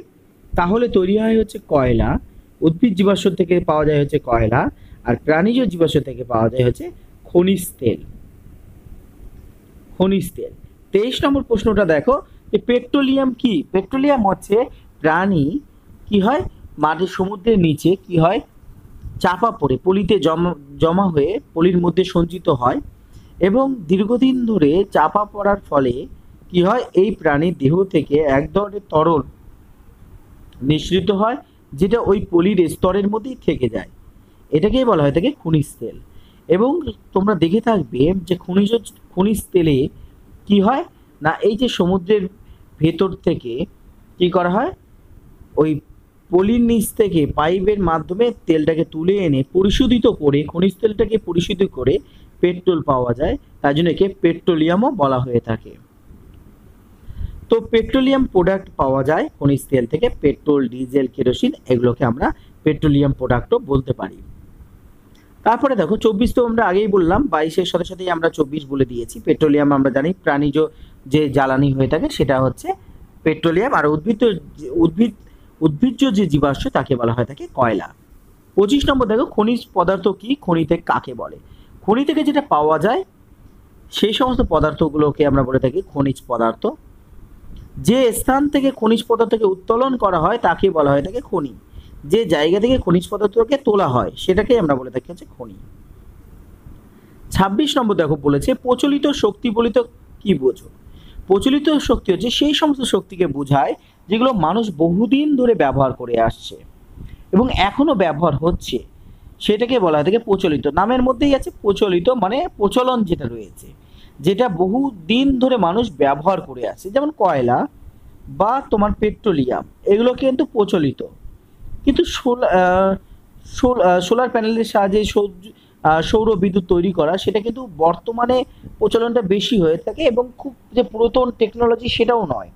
তাহলে তৈরি হয় হচ্ছে কয়লা। উদ্ভিদ জীবাশ্ম থেকে পাওয়া যায় হচ্ছে কয়লা, আর প্রাণীজ জীবাশ্ম থেকে পাওয়া যায় হচ্ছে খনিজ তেল। 23 নম্বর প্রশ্নটা দেখো, পেট্রোলিয়াম কি? পেট্রোলিয়াম হচ্ছে প্রাণী কি হয়, মাটির সমুদ্রের নিচে কি হয়, চাপা পড়ে পলিতে জমা হয়ে পলির মধ্যে সঞ্চিত হয় এবং দীর্ঘদিন ধরে চাপা পড়ার ফলে কি হয়, এই প্রাণীর দেহ থেকে এক ধরনের তরল নিঃসৃত হয় যেটা ওই পলির স্তরের মধ্যেই থেকে যায়। এটাকেই বলা হয় থাকে খনিজ তেল। এবং তোমরা দেখে থাকবে যে খনিজ তেলে কি হয় না, এই যে সমুদ্রের ভেতর থেকে কি করা হয়, ওই পলির নিচ থেকে পাইপের মাধ্যমে তেলটাকে তুলে এনে পরিশোধিত করে, খনিজ তেলটাকে পরিশোধিত করে পেট্রোল পাওয়া যায়। তাই জন্য একে পেট্রোলিয়ামও বলা হয়ে থাকে। তো পেট্রোলিয়াম প্রোডাক্ট পাওয়া যায় খনিজ তেল থেকে, পেট্রোল, ডিজেল, কেরোসিন, এগুলোকে আমরা পেট্রোলিয়াম প্রোডাক্টও বলতে পারি। তারপরে দেখো 24 তো আমরা আগেই বললাম, 22-এর সাথে সাথেই আমরা 24 বলে দিয়েছি। পেট্রোলিয়াম আমরা জানি প্রাণীজ যে জ্বালানি হয়ে থাকে সেটা হচ্ছে পেট্রোলিয়াম, আর উদ্ভিজ্জ যে জীবাশ্ম তাকে বলা হয় থাকে কয়লা। 25 নম্বর দেখো খনিজ পদার্থ কি, খনি থেকে কাকে বলে? খনি থেকে যেটা পাওয়া যায় সেই সমস্ত পদার্থগুলোকে আমরা বলে থাকি খনিজ পদার্থ। যে স্থান থেকে খনিজ পদার্থকে উত্তোলন করা হয় তাকে বলা হয় থাকে খনি। যে জায়গা থেকে খনিজ পদার্থকে তোলা হয় সেটাকে আমরা বলে থাকি হচ্ছে খনি। 26 নম্বর দেখো বলেছে প্রচলিত শক্তি বলিতে কি বোঝো? প্রচলিত শক্তি হচ্ছে সেই সমস্ত শক্তিকে বোঝায় যেগুলো মানুষ বহুদিন ধরে ব্যবহার করে আসছে এবং এখনো ব্যবহার হচ্ছে, সেটাকে বলা হয় থাকে প্রচলিত। নামের মধ্যেই আছে প্রচলিত, মানে প্রচলন যেটা রয়েছে, যেটা বহু দিন ধরে মানুষ ব্যবহার করে আসছে, যেমন কয়লা বা তোমার পেট্রোলিয়াম, এগুলো কিন্তু প্রচলিত। কিন্তু সোলার প্যানেলের সাহায্যে সৌর বিদ্যুৎ তৈরি করা সেটা কিন্তু বর্তমানে প্রচলনটা বেশি হয়ে থাকে এবং খুব যে পুরাতন টেকনোলজি সেটাও নয়,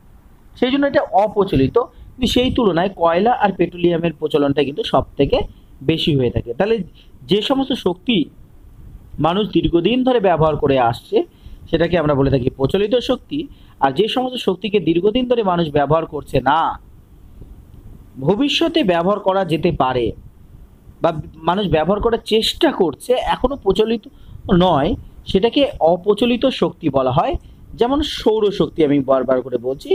সেই জন্য এটা অপ্রচলিত। কিন্তু সেই তুলনায় কয়লা আর পেট্রোলিয়ামের প্রচলনটা কিন্তু সব থেকে বেশি হয়ে থাকে। তাহলে যে সমস্ত শক্তি মানুষ দীর্ঘদিন ধরে ব্যবহার করে আসছে সেটাকে আমরা বলে থাকি প্রচলিত শক্তি, আর যে সমস্ত শক্তিকে দীর্ঘদিন ধরে মানুষ ব্যবহার করছে না, ভবিষ্যতে ব্যবহার করা যেতে পারে বা মানুষ ব্যবহার করার চেষ্টা করছে এখনো প্রচলিত নয়, সেটাকে অপ্রচলিত শক্তি বলা হয়। যেমন সৌরশক্তি, আমি বারবার করে বলছি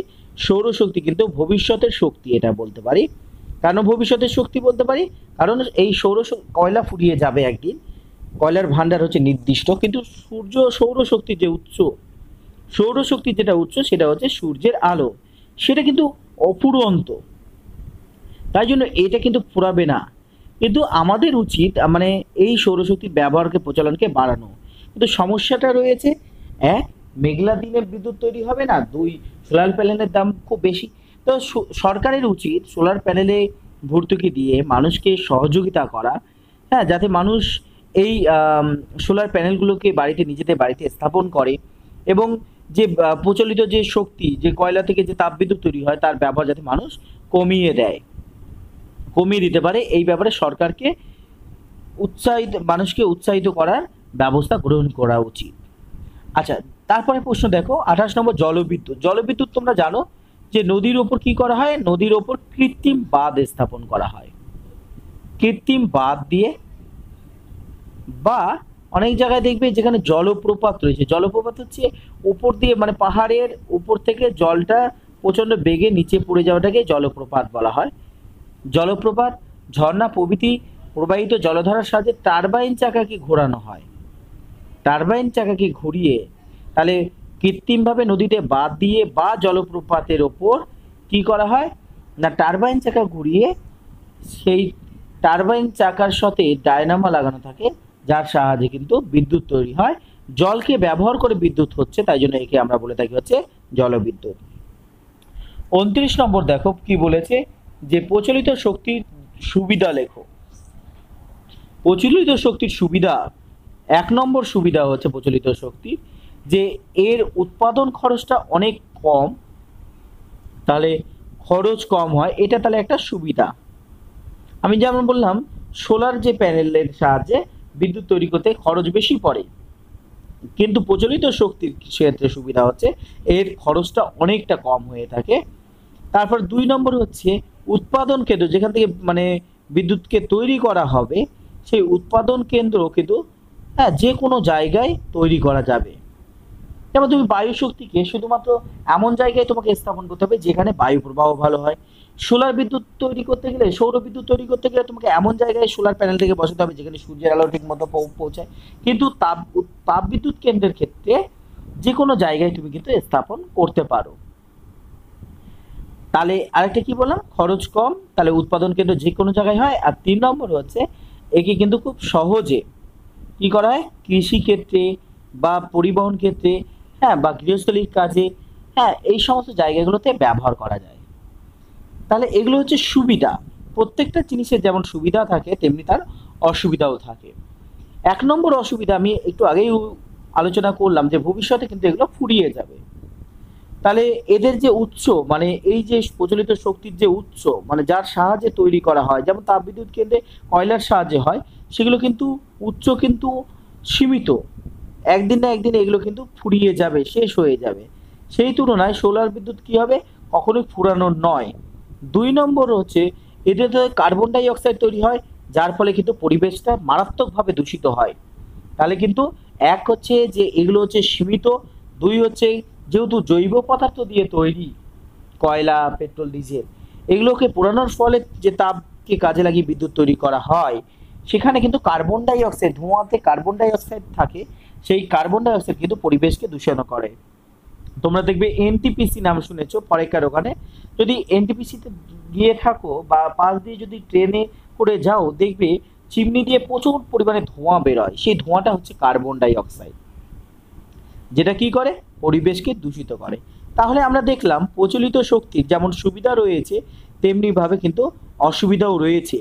সৌরশক্তি কিন্তু ভবিষ্যতের শক্তি এটা বলতে পারি। কেন ভবিষ্যতের শক্তি বলতে পারি? কারণ এই কয়লা ফুরিয়ে যাবে একদিন, কয়লার ভান্ডার হচ্ছে নির্দিষ্ট, কিন্তু সৌরশক্তির যে উৎস, সৌরশক্তির যেটা উৎস সেটা হচ্ছে সূর্যের আলো, সেটা কিন্তু অফুরন্ত, তাই জন্য এটা কিন্তু ফুরাবে না। কিন্তু আমাদের উচিত মানে এই সৌরশক্তির ব্যবহারকে প্রচলনকে বাড়ানো। কিন্তু সমস্যাটা রয়েছে, এক, মেঘলা দিনে বিদ্যুৎ তৈরি হবে না, দুই, সোলার প্যানেলের দাম খুব বেশি। তো সরকারের উচিত সোলার প্যানেলে ভর্তুকি দিয়ে মানুষকে সহযোগিতা করা, হ্যাঁ, যাতে মানুষ এই সোলার প্যানেলগুলোকে নিজেদের বাড়িতে স্থাপন করে এবং যে প্রচলিত যে শক্তি, যে কয়লা থেকে যে তাপবিদ্যুৎ তৈরি হয় তার ব্যবহার যাতে মানুষ কমিয়ে দিতে পারে, এই ব্যাপারে সরকারকে মানুষকে উৎসাহিত করার ব্যবস্থা গ্রহণ করা উচিত। আচ্ছা, তারপরে প্রশ্ন দেখো 28 নম্বর জলবিদ্যুৎ। জলবিদ্যুৎ তোমরা জানো যে নদীর ওপর কি করা হয়? নদীর ওপর কৃত্রিম বাঁধ স্থাপন করা হয়। কৃত্রিম বাঁধ দিয়ে, বা অনেক জায়গায় দেখবে যেখানে জলপ্রপাত রয়েছে, জলপ্রপাত হচ্ছে উপর দিয়ে মানে পাহাড়ের উপর থেকে জলটা প্রচণ্ড বেগে নিচে পড়ে যাওয়াটাকে জলপ্রপাত বলা হয়। জলপ্রপাত, ঝর্ণা প্রভৃতি প্রবাহিত জলধারার সাহায্যে টারবাইন চাকাকে ঘোরানো হয়। টারবাইন চাকাকে ঘুরিয়ে তাহলে কৃত্রিমভাবে নদীতে বাঁধ দিয়ে বা জলপ্রপাতের ওপর কি করা হয় না, টারবাইন চাকা ঘুরিয়ে সেই টারবাইন চাকার সাথে ডায়নামো লাগানো থাকে, যার সাহায্যে কিন্তু বিদ্যুৎ তৈরি হয়। জলকে ব্যবহার করে বিদ্যুৎ হচ্ছে, তাই জন্য একে আমরা বলে থাকি হচ্ছে জলবিদ্যুৎ। 29 নম্বর দেখো কি বলেছে যে প্রচলিত শক্তির সুবিধা লেখো। প্রচলিত শক্তির সুবিধা, 1 নম্বর সুবিধা হচ্ছে প্রচলিত শক্তি যে এর উৎপাদন খরচটা অনেক কম, তাহলে খরচ কম হয়, এটা তাহলে একটা সুবিধা। আমি যেমন বললাম সোলার যে প্যানেলের সাহায্যে বিদ্যুৎ তৈরি করতে খরচ বেশি পড়ে, কিন্তু প্রচলিত শক্তির ক্ষেত্রে সুবিধা হচ্ছে এর খরচটা অনেকটা কম হয়ে থাকে। তারপর 2 নম্বর হচ্ছে উৎপাদন কেন্দ্র, যেখান থেকে মানে বিদ্যুৎকে তৈরি করা হবে সেই উৎপাদন কেন্দ্র কিন্তু হ্যাঁ যে কোনো জায়গায় তৈরি করা যাবে। যেমন তুমি বায়ু শক্তিকে শুধুমাত্র এমন জায়গায় তোমাকে স্থাপন করতে হবে যেখানে বায়ু প্রবাহ ভালো হয়। সোলার বিদ্যুৎ তৈরি করতে গেলে, সৌর বিদ্যুৎ তৈরি করতে গেলে তোমাকে এমন জায়গায় সোলার প্যানেল থেকে বসাতে হবে যেখানে সূর্যের আলো ঠিক মতো পৌঁছায়। কিন্তু তাপ বিদ্যুৎ কেন্দ্রের ক্ষেত্রে যে কোনো জায়গায় তুমি কিন্তু স্থাপন করতে পারো। তাহলে আরেকটা কি বললাম, খরচ কম, তাহলে উৎপাদন কেন্দ্র যে কোনো জায়গায় হয়। আর 3 নম্বর হচ্ছে একে কিন্তু খুব সহজে কি করা হয়, কৃষি ক্ষেত্রে বা পরিবহন ক্ষেত্রে, হ্যাঁ, বা গৃহস্থলীর কাজে, হ্যাঁ, এই সমস্ত জায়গাগুলোতে ব্যবহার করা যায়। তাহলে এগুলো হচ্ছে সুবিধা। প্রত্যেকটা জিনিসের যেমন সুবিধা থাকে তেমনি তার অসুবিধাও থাকে। 1 নম্বর অসুবিধা আমি একটু আগেই আলোচনা করলাম যে ভবিষ্যতে কিন্তু এগুলো ফুরিয়ে যাবে। তাহলে এদের যে উৎস মানে এই যে প্রচলিত শক্তির যে উৎস মানে যার সাহায্যে তৈরি করা হয়, যেমন তাপবিদ্যুৎ কেন্দ্রে কয়লার সাহায্যে হয়, সেগুলো কিন্তু উৎস কিন্তু সীমিত, একদিন না একদিন এগুলো কিন্তু ফুরিয়ে যাবে, শেষ হয়ে যাবে। সেই তুলনায় সোলার বিদ্যুৎ কি হবে, কখনোই ফুরানোর নয়। 2 নম্বর হচ্ছে এটাতে কার্বন ডাই অক্সাইড তৈরি হয়, যার ফলে কিন্তু পরিবেশটা মারাত্মকভাবে দূষিত হয়। তাহলে কিন্তু এক হচ্ছে যে এগুলো হচ্ছে সীমিত, 2 হচ্ছে যেহেতু জৈব পদার্থ দিয়ে তৈরি, কয়লা, পেট্রোল, ডিজেল, এগুলোকে পোড়ানোর ফলে যে তাপকে কাজে লাগিয়ে বিদ্যুৎ তৈরি করা হয়, সেখানে কিন্তু carbon die oxide, ধোঁয়াতে carbon die oxide থাকে, সেই কার্বন ডাই অক্সাইড কিন্তু পরিবেশকে দূষণ করে। তোমরা দেখবে এনটিপিসি নাম শুনেছো পরেকার ওখানে, যদি এনটিপিসিতে গিয়ে থাকো বা পাশ দিয়ে যদি ট্রেনে করে যাও, দেখবে চিমনি দিয়ে প্রচুর পরিমাণে ধোঁয়া বেরোয়, সেই ধোঁয়াটা হচ্ছে কার্বন ডাই অক্সাইড, যেটা কি করে, পরিবেশকে দূষিত করে। তাহলে আমরা দেখলাম প্রচলিত শক্তির যেমন সুবিধা রয়েছে তেমনিভাবে কিন্তু অসুবিধাও রয়েছে।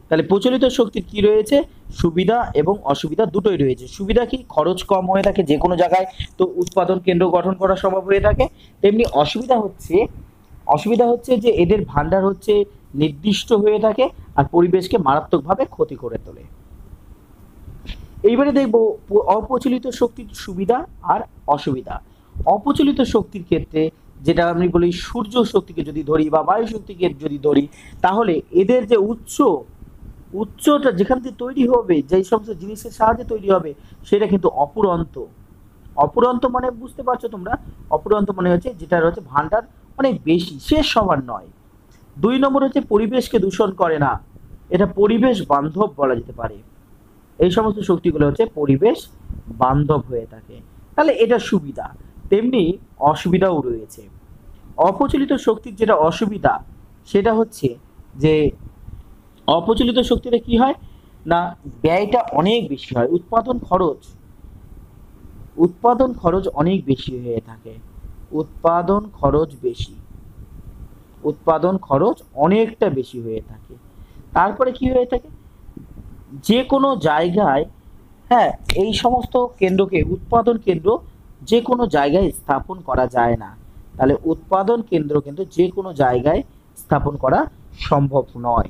তাহলে প্রচলিত শক্তির কি রয়েছে, সুবিধা এবং অসুবিধা দুটোই রয়েছে। সুবিধা কি, খরচ কম হয়ে থাকে, যে কোনো জায়গায় তো উৎপাদন কেন্দ্র গঠন করা সম্ভব হয়ে থাকে। তেমনি অসুবিধা হচ্ছে যে এদের ভান্ডার হচ্ছে নির্দিষ্ট হয়ে থাকে আর পরিবেশকে মারাত্মকভাবে ক্ষতি করে তোলে। এইবারে দেখব অপ্রচলিত শক্তির সুবিধা আর অসুবিধা। অপ্রচলিত শক্তির ক্ষেত্রে যেটা আমি বলি সূর্য শক্তিকে যদি ধরি বা বায়ু শক্তিকে যদি ধরি, তাহলে এদের যে উৎসটা যেখান থেকে তৈরি হবে, যেই সমস্ত জিনিসের সাহায্যে তৈরি হবে, সেটা কিন্তু অপুরন্ত। অপুরন্ত মানে বুঝতে পারছো তোমরা, অপুরন্ত মানে হচ্ছে যেটা হচ্ছে ভান্ডার অনেক বেশি, শেষ হবার নয়। 2 নম্বর হচ্ছে পরিবেশকে দূষণ করে না, এটা পরিবেশ বান্ধব বলা যেতে পারে। এই সমস্ত শক্তিগুলো হচ্ছে পরিবেশ বান্ধব হয়ে থাকে। তাহলে এটা সুবিধা, তেমনি অসুবিধাও রয়েছে। অপ্রচলিত শক্তির যেটা অসুবিধা, সেটা হচ্ছে যে অপ্রচলিত শক্তিতে কি হয় না, ব্যয়টা অনেক বেশি হয়, উৎপাদন খরচ অনেক বেশি হয়ে থাকে, উৎপাদন খরচ অনেকটা বেশি হয়ে থাকে। তারপরে কি হয়ে থাকে, যে কোনো জায়গায়, হ্যাঁ, এই সমস্ত কেন্দ্রকে, উৎপাদন কেন্দ্র যে কোনো জায়গায় স্থাপন করা যায় না। তাহলে উৎপাদন কেন্দ্র কিন্তু যে কোনো জায়গায় স্থাপন করা সম্ভব নয়।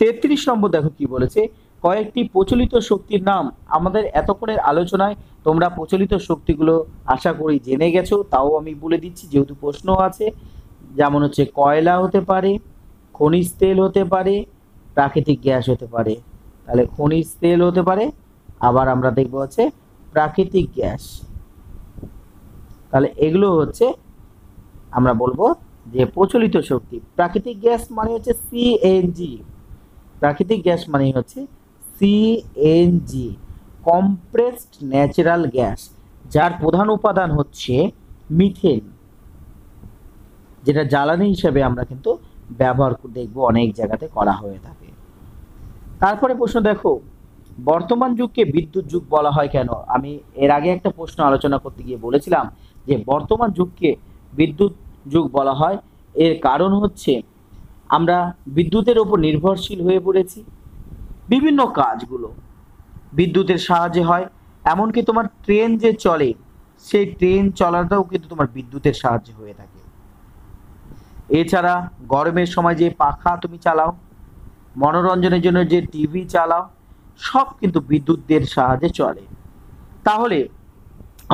33 নম্বর দেখো কি বলেছে, কয়েকটি প্রচলিত শক্তির নাম। আমাদের এতক্ষণের আলোচনায় তোমরা প্রচলিত শক্তিগুলো আশা করি জেনে গেছো, তাও আমি বলে দিচ্ছি যেহেতু প্রশ্ন আছে। যেমন হচ্ছে কয়লা হতে পারে, খনিজ তেল হতে পারে, প্রাকৃতিক গ্যাস হতে পারে। তাহলে খনিজ তেল হতে পারে, আবার আমরা দেখবো হচ্ছে প্রাকৃতিক গ্যাস। তাহলে এগুলো হচ্ছে আমরা বলবো যে প্রচলিত শক্তি। প্রাকৃতিক গ্যাস মানে হচ্ছে সিএনজি, প্রাকৃতিক গ্যাস মানে হচ্ছে সিএনজি, কম্প্রেসড ন্যাচারাল গ্যাস, যার প্রধান উপাদান হচ্ছে মিথেন, যেটা জ্বালানি হিসেবে আমরা কিন্তু ব্যবহার দেখবো অনেক জায়গাতে করা হয়ে থাকে। তারপরে প্রশ্ন দেখো, বর্তমান যুগকে বিদ্যুৎ যুগ বলা হয় কেন? আমি এর আগে একটা প্রশ্ন আলোচনা করতে গিয়ে বলেছিলাম যে বর্তমান যুগকে বিদ্যুৎ যুগ বলা হয়, এর কারণ হচ্ছে আমরা বিদ্যুতের উপর নির্ভরশীল হয়ে পড়েছি, বিভিন্ন কাজগুলো বিদ্যুতের সাহায্যে হয়। এমনকি তোমার ট্রেন যে চলে, সেই ট্রেন চলাটাও কিন্তু তোমার বিদ্যুতের সাহায্যে হয়ে থাকে। এছাড়া গরমের সময় যে পাখা তুমি চালাও, মনোরঞ্জনের জন্য যে টিভি চালাও, সব কিন্তু বিদ্যুতের সাহায্যে চলে। তাহলে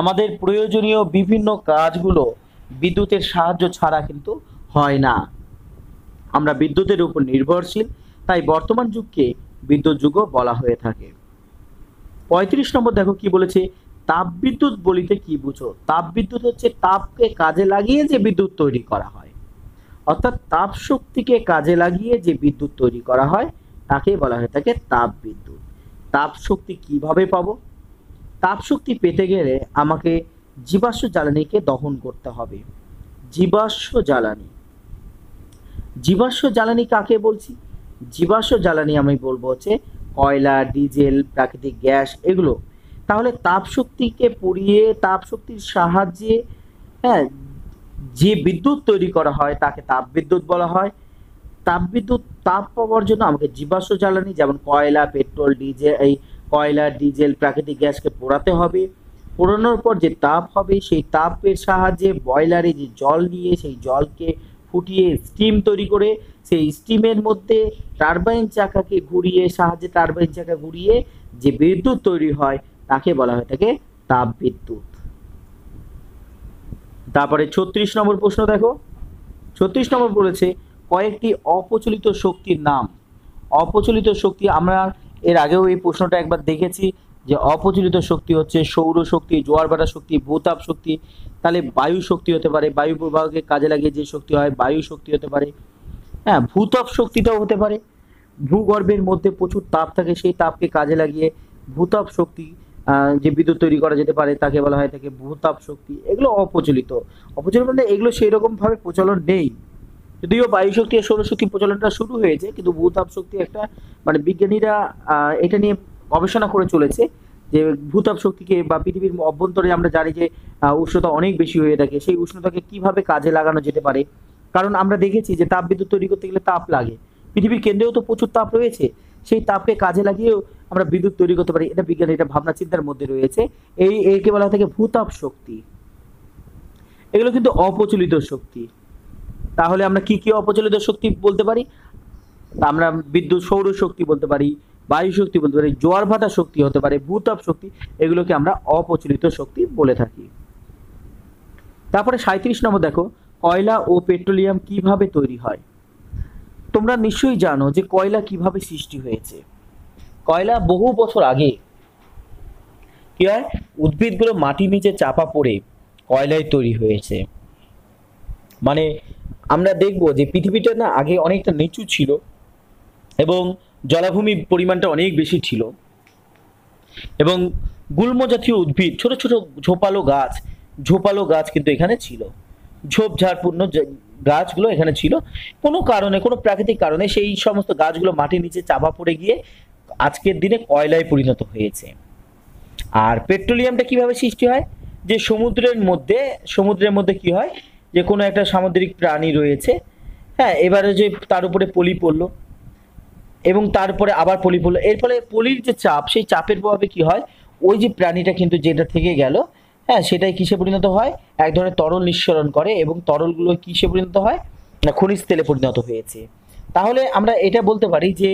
আমাদের প্রয়োজনীয় বিভিন্ন কাজগুলো বিদ্যুতের সাহায্য ছাড়া কিন্তু হয় না, আমরা বিদ্যুতের উপর নির্ভরশীল, তাই বর্তমান যুগকে বিদ্যুৎ যুগও বলা হয়ে থাকে। 35 নম্বর দেখো কি বলেছে, তাপবিদ্যুৎ বলিতে কি বুঝো? তাপবিদ্যুৎ হচ্ছে তাপকে কাজে লাগিয়ে যে বিদ্যুৎ তৈরি করা হয়, অর্থাৎ তাপ শক্তিকে কাজে লাগিয়ে যে বিদ্যুৎ তৈরি করা হয় তাকে বলা হয়ে থাকে তাপবিদ্যুৎ। তাপ শক্তি কিভাবে পাবো? তাপ শক্তি পেতে গেলে আমাকে জীবাশ্ম জ্বালানিকে দহন করতে হবে। জীবাশ্ম জ্বালানি কাকে বলছি? জীবাশ্ম জ্বালানি আমি বলবো হচ্ছে কয়লা, ডিজেল, প্রাকৃতিক গ্যাস, এগুলো। তাহলে তাপ শক্তিকে পুড়িয়ে তাপ শক্তির সাহায্যে, হ্যাঁ, যে বিদ্যুৎ তৈরি করা হয় তাকে তাপবিদ্যুৎ বলা হয়। তাপ পাওয়ার জন্য আমাকে জীবাশ্ম জ্বালানি যেমন কয়লা, পেট্রোল, ডিজেল, এই কয়লা, ডিজেল, প্রাকৃতিক গ্যাসকে পোড়াতে হবে। পোড়ানোর পর যে তাপ হবে সেই তাপের সাহায্যে বয়লারে যে জল নিয়ে সেই জলকে ফুটিয়ে স্টিম তৈরি করে সেই স্টিমের মধ্যে টারবাইন চাকাকে ঘুরিয়ে যে বিদ্যুৎ তৈরি হয় তাকে বলা হয়ে থাকে তাপ বিদ্যুৎ। তারপরে 36 নম্বর প্রশ্ন দেখো। 36 নম্বর বলেছে কয়েকটি অপ্রচলিত শক্তির নাম। অপ্রচলিত শক্তি আমরা এর আগেও এই প্রশ্নটা একবার দেখেছি যে অপ্রচলিত শক্তি হচ্ছে সৌর শক্তি, জোয়ার ভাটা শক্তি, ভূতাপ শক্তি। তাহলে বায়ু শক্তি হতে পারে, বায়ু প্রবাহকে কাজে লাগিয়ে যে শক্তি হয় বায়ু শক্তি হতে পারে। হ্যাঁ, ভূতাপ শক্তিটাও হতে পারে, ভূগর্ভের মধ্যে প্রচুর তাপ থাকে সেই তাপকে কাজে লাগিয়ে ভূতাপ শক্তি যে বিদ্যুৎ তৈরি করা যেতে পারে তাকে বলা হয় থাকে ভূতাপ শক্তি। এগুলো অপ্রচলিত। অপ্রচলিত মানে এগুলো সেই রকম ভাবে প্রচলন নেই, যদিও বায়ু শক্তি আর সৌরশক্তি প্রচলনটা শুরু হয়েছে, কিন্তু ভূতাপ শক্তি একটা মানে বিজ্ঞানীরা এটা নিয়ে গবেষণা করে চলেছে যে ভূতাপ শক্তিকে বা পৃথিবীর অভ্যন্তরে আমরা জানি যে উষ্ণতা অনেক বেশি হয়ে থাকে, সেই উষ্ণতাকে কিভাবে কাজে লাগানো যেতে পারে। কারণ আমরা দেখেছি যে তাপ বিদ্যুৎ তৈরি করতে গেলে তাপ লাগে, পৃথিবীর কেন্দ্রেও তো প্রচুর তাপ রয়েছে, সেই তাপকে কাজে লাগিয়েও আমরা বিদ্যুৎ তৈরি করতে পারি। এটা বিজ্ঞানীরা ভাবনা চিন্তার মধ্যে রয়েছে। একে বলা হয় থাকে ভূতাপ শক্তি। এগুলো কিন্তু অপ্রচলিত শক্তি। তাহলে আমরা কি কি অপ্রচলিত শক্তি বলতে পারি? আমরা বিদ্যুৎ সৌর শক্তি বলতে পারি, বায়ু শক্তি বলতে পারি, জোয়ার ভাটা শক্তি হতে পারে, ভূতাপ শক্তি। এগুলোকে আমরা অপ্রচলিত শক্তি বলে থাকি। তারপরে 37 নম্বর দেখো, কয়লা ও পেট্রোলিয়াম কিভাবে তৈরি হয়। তোমরা নিশ্চয়ই জানো যে কয়লা কিভাবে সৃষ্টি হয়েছে। কয়লা বহু বছর আগে কি হয়, উদ্ভিদগুলো মাটির নিচে চাপা পড়ে কয়লায় তৈরি হয়েছে। মানে আমরা দেখব যে পৃথিবীটা না আগে অনেকটা নিচু ছিল এবং জলাভূমির পরিমাণটা অনেক বেশি ছিল, এবং গুল্ম জাতীয় উদ্ভিদ, ছোট ছোট ঝোপালো গাছ কিন্তু এখানে ছিল, ঝোপঝাড়পূর্ণ গাছগুলো এখানে ছিল। কোনো কারণে, কোনো প্রাকৃতিক কারণে সেই সমস্ত গাছগুলো মাটির নিচে চাপা পড়ে গিয়ে আজকের দিনে কয়লায় পরিণত হয়েছে। আর পেট্রোলিয়ামটা কিভাবে সৃষ্টি হয়, যে সমুদ্রের মধ্যে কি হয়, যে কোনো একটা সামুদ্রিক প্রাণী রয়েছে, হ্যাঁ, এবারে যে তার উপরে পলি পড়লো এবং তারপরে আবার পলি পড়লো, এর ফলে পলির যে চাপ, সেই চাপের প্রভাবে কি হয়, ওই যে প্রাণীটা কিন্তু যেটা থেকে গেল, হ্যাঁ, সেটাই কিসে পরিণত হয়, এক ধরনের তরল নিঃসরণ করে, এবং তরলগুলো কিসে পরিণত হয় না খনিজ তেলে পরিণত হয়েছে। তাহলে আমরা এটা বলতে পারি যে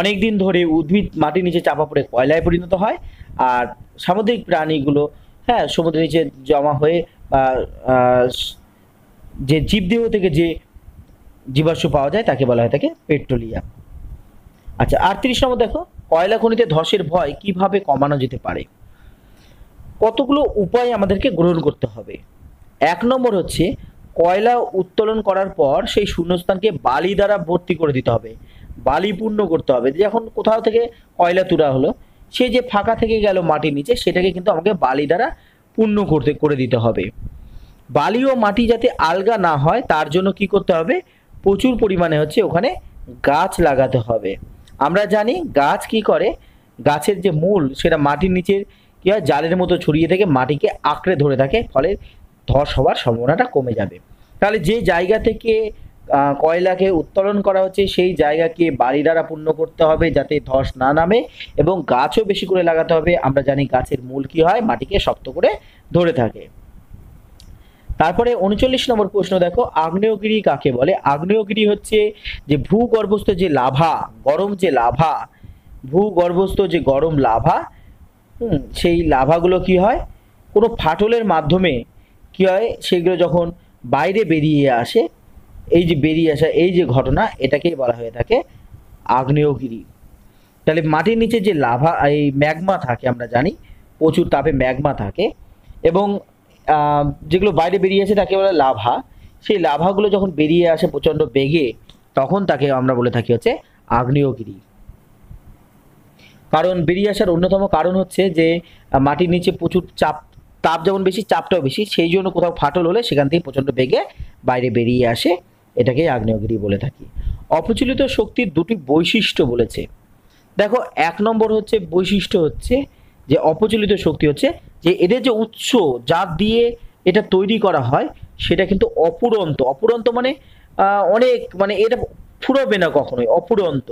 অনেক দিন ধরে উদ্ভিদ মাটির নিচে চাপা পড়ে কয়লায় পরিণত হয়, আর সামুদ্রিক প্রাণীগুলো, হ্যাঁ, সমুদ্রের নিচে জমা হয়ে যে জীবদেহ থেকে যে জীবাশ্ম পাওয়া যায় তাকে বলা হয় থাকে পেট্রোলিয়াম। আচ্ছা, 38 নম্বর দেখো, কয়লা খনিতে ধসের ভয় কিভাবে কমানো যেতে পারে। কতগুলো উপায় আমাদেরকে গ্রহণ করতে হবে। 1 নম্বর হচ্ছে কয়লা উত্তোলন করার পর সেই শূন্যস্থানকে বালি দ্বারা ভর্তি করে দিতে হবে, বালি পূর্ণ করতে হবে। যখন কোথাও থেকে কয়লা তোলা হলো, সেই যে ফাঁকা থেকে গেল মাটির নিচে, সেটাকে কিন্তু আমাকে বালি দ্বারা পূর্ণ করে দিতে হবে। বালি ও মাটি যাতে আলগা না হয় তার জন্য কি করতে হবে, প্রচুর পরিমাণে হচ্ছে ওখানে গাছ লাগাতে হবে। আমরা জানি গাছ কি করে, গাছের যে মূল সেটা মাটির নিচের কি হয়, জালের মতো ছড়িয়ে থেকে মাটিকে আঁকড়ে ধরে থাকে, ফলে ধস হওয়ার সম্ভাবনাটা কমে যাবে। তাহলে যে জায়গা থেকে কয়লাকে উত্তোলন করা হচ্ছে সেই জায়গাকে বালি দ্বারা পূর্ণ করতে হবে যাতে ধস না নামে, এবং গাছও বেশি করে লাগাতে হবে। আমরা জানি গাছের মূল কি হয়, মাটিকে শক্ত করে ধরে থাকে। তারপরে 39 নম্বর প্রশ্ন দেখো, আগ্নেয়গিরি কাকে বলে। আগ্নেয়গিরি হচ্ছে যে ভূগর্ভস্থ যে লাভা, ভূগর্ভস্থ যে গরম লাভা, সেই লাভাগুলো কি হয়, কোনো ফাটলের মাধ্যমে কি হয়, সেগুলো যখন বাইরে বেরিয়ে আসে, এই যে বেরিয়ে আসা এই যে ঘটনা, এটাকেই বলা হয়ে থাকে আগ্নেয়গিরি। তাহলে মাটির নিচে যে লাভা, এই ম্যাগমা থাকে, আমরা জানি প্রচুর তাপে ম্যাগমা থাকে, এবং যেগুলো বাইরে বেরিয়ে আসে তাকে বলে লাভা। সেই লাভাগুলো যখন বেরিয়ে আসে প্রচণ্ড বেগে, তখন তাকে আমরা বলে থাকি হচ্ছে আগ্নেয়গিরি। কারণ বেরিয়ে আসার অন্যতম কারণ হচ্ছে যে মাটির নিচে প্রচুর তাপ যেমন বেশি, চাপটাও বেশি, সেই জন্য কোথাও ফাটল হলে সেখান থেকে প্রচণ্ড বেগে বাইরে বেরিয়ে আসে, এটাকেই আগ্নেয়গিরি বলে থাকি। অপ্রচলিত শক্তির দুটি বৈশিষ্ট্য বলেছে। দেখো, 1 নম্বর হচ্ছে বৈশিষ্ট্য হচ্ছে যে অপ্রচলিত শক্তি হচ্ছে যে এদের যে উৎস যা দিয়ে এটা তৈরি করা হয় সেটা কিন্তু অপুরন্ত মানে অনেক, মানে এটা ফুরবে না কখনোই, অপুরন্ত।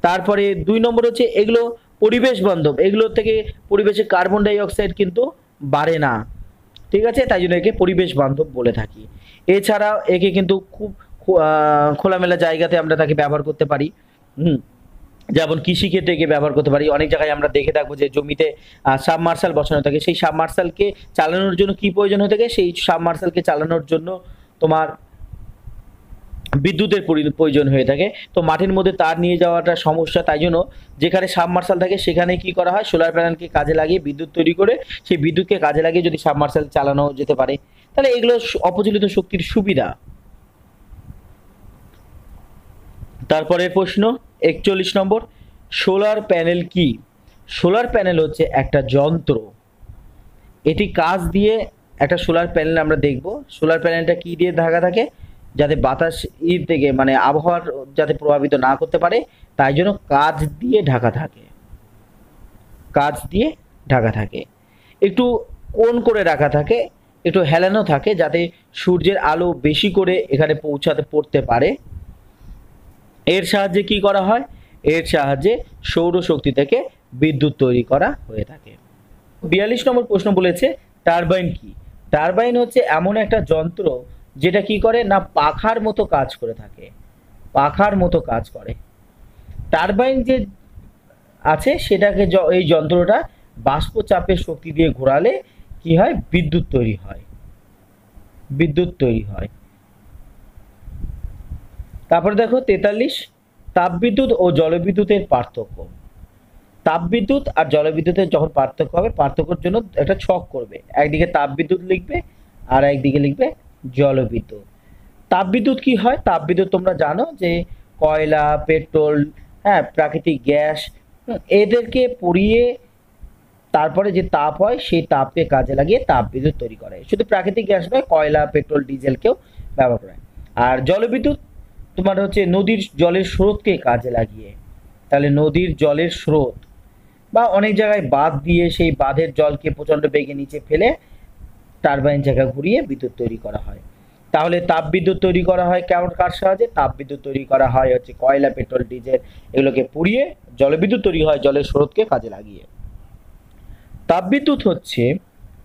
তারপরে 2 নম্বর হচ্ছে এগুলো পরিবেশ বান্ধব, এগুলো থেকে পরিবেশে কার্বন ডাই অক্সাইড কিন্তু বাড়ে না। ঠিক আছে, তাই জন্য একে পরিবেশ বান্ধব বলে থাকি। এছাড়া একে কিন্তু খুব খোলামেলা জায়গাতে আমরা তাকে ব্যবহার করতে পারি। হুম, যেমন কৃষিক্ষেত্রে একে ব্যবহার করতে পারি। অনেক জায়গায় আমরা দেখে থাকবো যে জমিতে সাবমার্শাল বসানো থাকে। সেই সাবমার্শালকে চালানোর জন্য কি প্রয়োজন হয়ে থাকে? সেই সাবমার্শালকে চালানোর জন্য তোমার বিদ্যুতের প্রয়োজন হয়ে থাকে। তো মাটির মধ্যে তার নিয়ে যাওয়াটা সমস্যা, তাই জন্য যেখানে সাবমার্শাল থাকে সেখানে কি করা হয়, সোলার প্যানেলকে কাজে লাগিয়ে বিদ্যুৎ তৈরি করে সেই বিদ্যুৎকে কাজে লাগিয়ে যদি সাবমার্শাল চালানো যেতে পারে, তাহলে এগুলো অপচলিত শক্তির সুবিধা। তারপরের প্রশ্ন ৪১ নম্বর, সোলার প্যানেল কি? সোলার প্যানেল হচ্ছে একটা যন্ত্র। এটি কাজ দিয়ে একটা সোলার প্যানেল আমরা দেখব। সোলার প্যানেলটা কি দিয়ে ঢাকা থাকে? যাতে বাতাস থেকে মানে আবহাওয়ার যাতে প্রভাবিত না করতে পারে, তাই জন্য কাঁচ দিয়ে ঢাকা থাকে। কাঁচ দিয়ে ঢাকা থাকে। একটু কোণ করে রাখা থাকে, একটু হেলানো থাকে, যাতে সূর্যের আলো বেশি করে এখানে পড়তে পারে। এর সাহায্যে কি করা হয়? এর সাহায্যে সৌরশক্তি থেকে বিদ্যুৎ তৈরি করা হয়ে থাকে। ৪২ নম্বর প্রশ্ন বলেছে টারবাইন কি? টারবাইন হচ্ছে এমন একটা যন্ত্র যেটা কি করে না পাখার মতো কাজ করে থাকে। পাখার মতো কাজ করে। টারবাইন যে আছে সেটাকে এই যন্ত্রটা বাষ্প চাপের শক্তি দিয়ে ঘোরালে কি হয়? বিদ্যুৎ তৈরি হয়। বিদ্যুৎ তৈরি হয়। তারপরে দেখো ৪৩, তাপবিদ্যুৎ ও জলবিদ্যুতের পার্থক্য। তাপবিদ্যুৎ আর জলবিদ্যুতের যখন পার্থক্য হবে, পার্থক্যের জন্য একটা ছক করবে। একদিকে তাপবিদ্যুৎ লিখবে আর একদিকে লিখবে জলবিদ্যুৎ। তাপবিদ্যুৎ কি হয়? তাপবিদ্যুৎ তোমরা জানো যে কয়লা, পেট্রোল, হ্যাঁ, প্রাকৃতিক গ্যাস, এদেরকে পুড়িয়ে তারপরে যে তাপ হয় সেই তাপকে কাজে লাগিয়ে তাপবিদ্যুৎ তৈরি করে। শুধু প্রাকৃতিক গ্যাস নয়, কয়লা, পেট্রোল, ডিজেলকেও ব্যবহার করে। আর জলবিদ্যুৎ তোমার হচ্ছে নদীর জলের স্রোতকে কাজে লাগিয়ে। তাহলে নদীর জলের স্রোত বা অনেক জায়গায় বাঁধ দিয়ে সেই বাঁধের জলকে প্রচণ্ড বেগে নিচে ফেলে টারবাইন জায়গা ঘুরিয়ে বিদ্যুৎ তৈরি করা হয়। তাহলে তাপবিদ্যুৎ তৈরি করা হয় কেমন কার সাহায্যে? তাপবিদ্যুৎ তৈরি করা হয় হচ্ছে কয়লা, পেট্রোল, ডিজেল এগুলোকে পুড়িয়ে জলবিদ্যুৎ তৈরি হয় জলের স্রোতকে কাজে লাগিয়ে। তাপবিদ্যুৎ হচ্ছে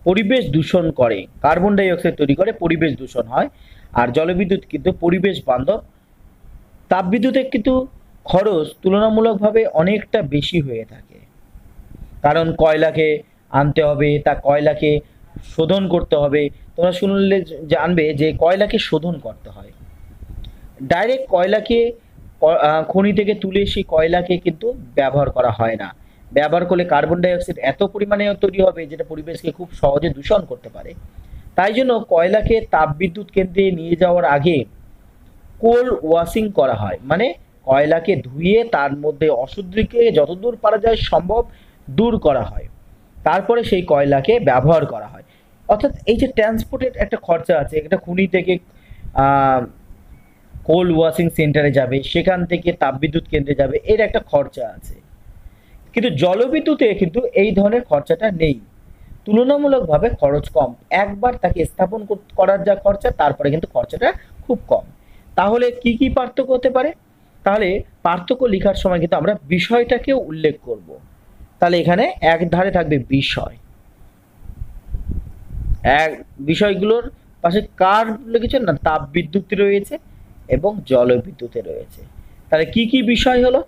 পরিবেশ দূষণ করে, কার্বন ডাই অক্সাইড তৈরি করে, পরিবেশ দূষণ হয়। আর জলবিদ্যুৎ কিন্তু পরিবেশ বান্ধব। তাপবিদ্যুতের কিন্তু খরচ তুলনামূলকভাবে অনেকটা বেশি হয়ে থাকে, কারণ কয়লাকে আনতে হবে, তা কয়লাকে শোধন করতে হবে। তোমরা শুনলে জানবে যে কয়লাকে শোধন করতে হয়। ডাইরেক্ট কয়লাকে খনি থেকে তুলে সেই কয়লাকে কিন্তু ব্যবহার করা হয় না। ব্যবহার করলে কার্বন ডাই অক্সাইড এত পরিমাণে তৈরি হবে যেটা পরিবেশকে খুব সহজে দূষণ করতে পারে। তাই জন্য কয়লাকে তাপবিদ্যুৎ কেন্দ্রে নিয়ে যাওয়ার আগে কোল ওয়াশিং করা হয়, মানে কয়লাকে ধুয়ে তার মধ্যে অশুদ্ধিকে যতদূর পারা যায় সম্ভব দূর করা হয়, তারপরে সেই কয়লাকে ব্যবহার করা হয়। অর্থাৎ এই যে ট্রান্সপোর্টের একটা খরচা আছে, একটা খনি থেকে কোল ওয়াশিং সেন্টারে যাবে, সেখান থেকে তাপবিদ্যুৎ কেন্দ্রে যাবে, এর একটা খরচা আছে। কিন্তু জলবিদ্যুতে কিন্তু এই ধরনের খরচাটা নেই, তুলনামূলকভাবে খরচ কম। একবার তাকে স্থাপন করার যা খরচা, তারপরে কিন্তু খরচাটা খুব কম। তাহলে কি কি পার্থক্য হতে পারে? তাহলে পার্থক্য লেখার সময় কিন্তু আমরা বিষয়টাকেও উল্লেখ করব। তাহলে এখানে এক ধারে থাকবে বিষয়, এক বিষয়গুলোর পাশে কার লিখেছে না তাপবিদ্যুৎ রয়েছে এবং জলবিদ্যুতে রয়েছে। তাহলে কি কি বিষয় হলো?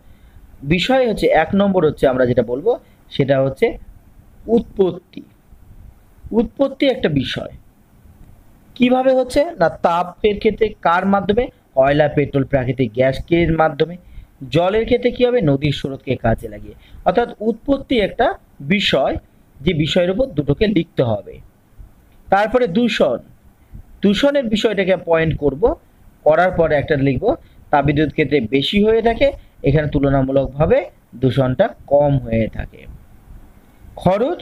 বিষয় হচ্ছে ১ নম্বর হচ্ছে আমরা যেটা বলবো সেটা হচ্ছে উৎপত্তি। উৎপত্তি একটা বিষয়। কিভাবে হচ্ছে না তাপের ক্ষেত্রে কার মাধ্যমে? কয়লা, পেট্রোল, প্রাকৃতিক গ্যাসের মাধ্যমে। জলের ক্ষেত্রে কি হবে? নদীর স্রোতকে কাজে লাগিয়ে। অর্থাৎ উৎপত্তি একটা বিষয়, যে বিষয়ের উপর দুটোকে লিখতে হবে। তারপরে দূষণ। দূষণের বিষয়টাকে পয়েন্ট করব, করার পরে একটা লিখব তাপবিদ্যুৎ ক্ষেত্রে বেশি হয়ে থাকে, এখানে তুলনামূলকভাবে দূষণটা কম হয়ে থাকে। খরচ,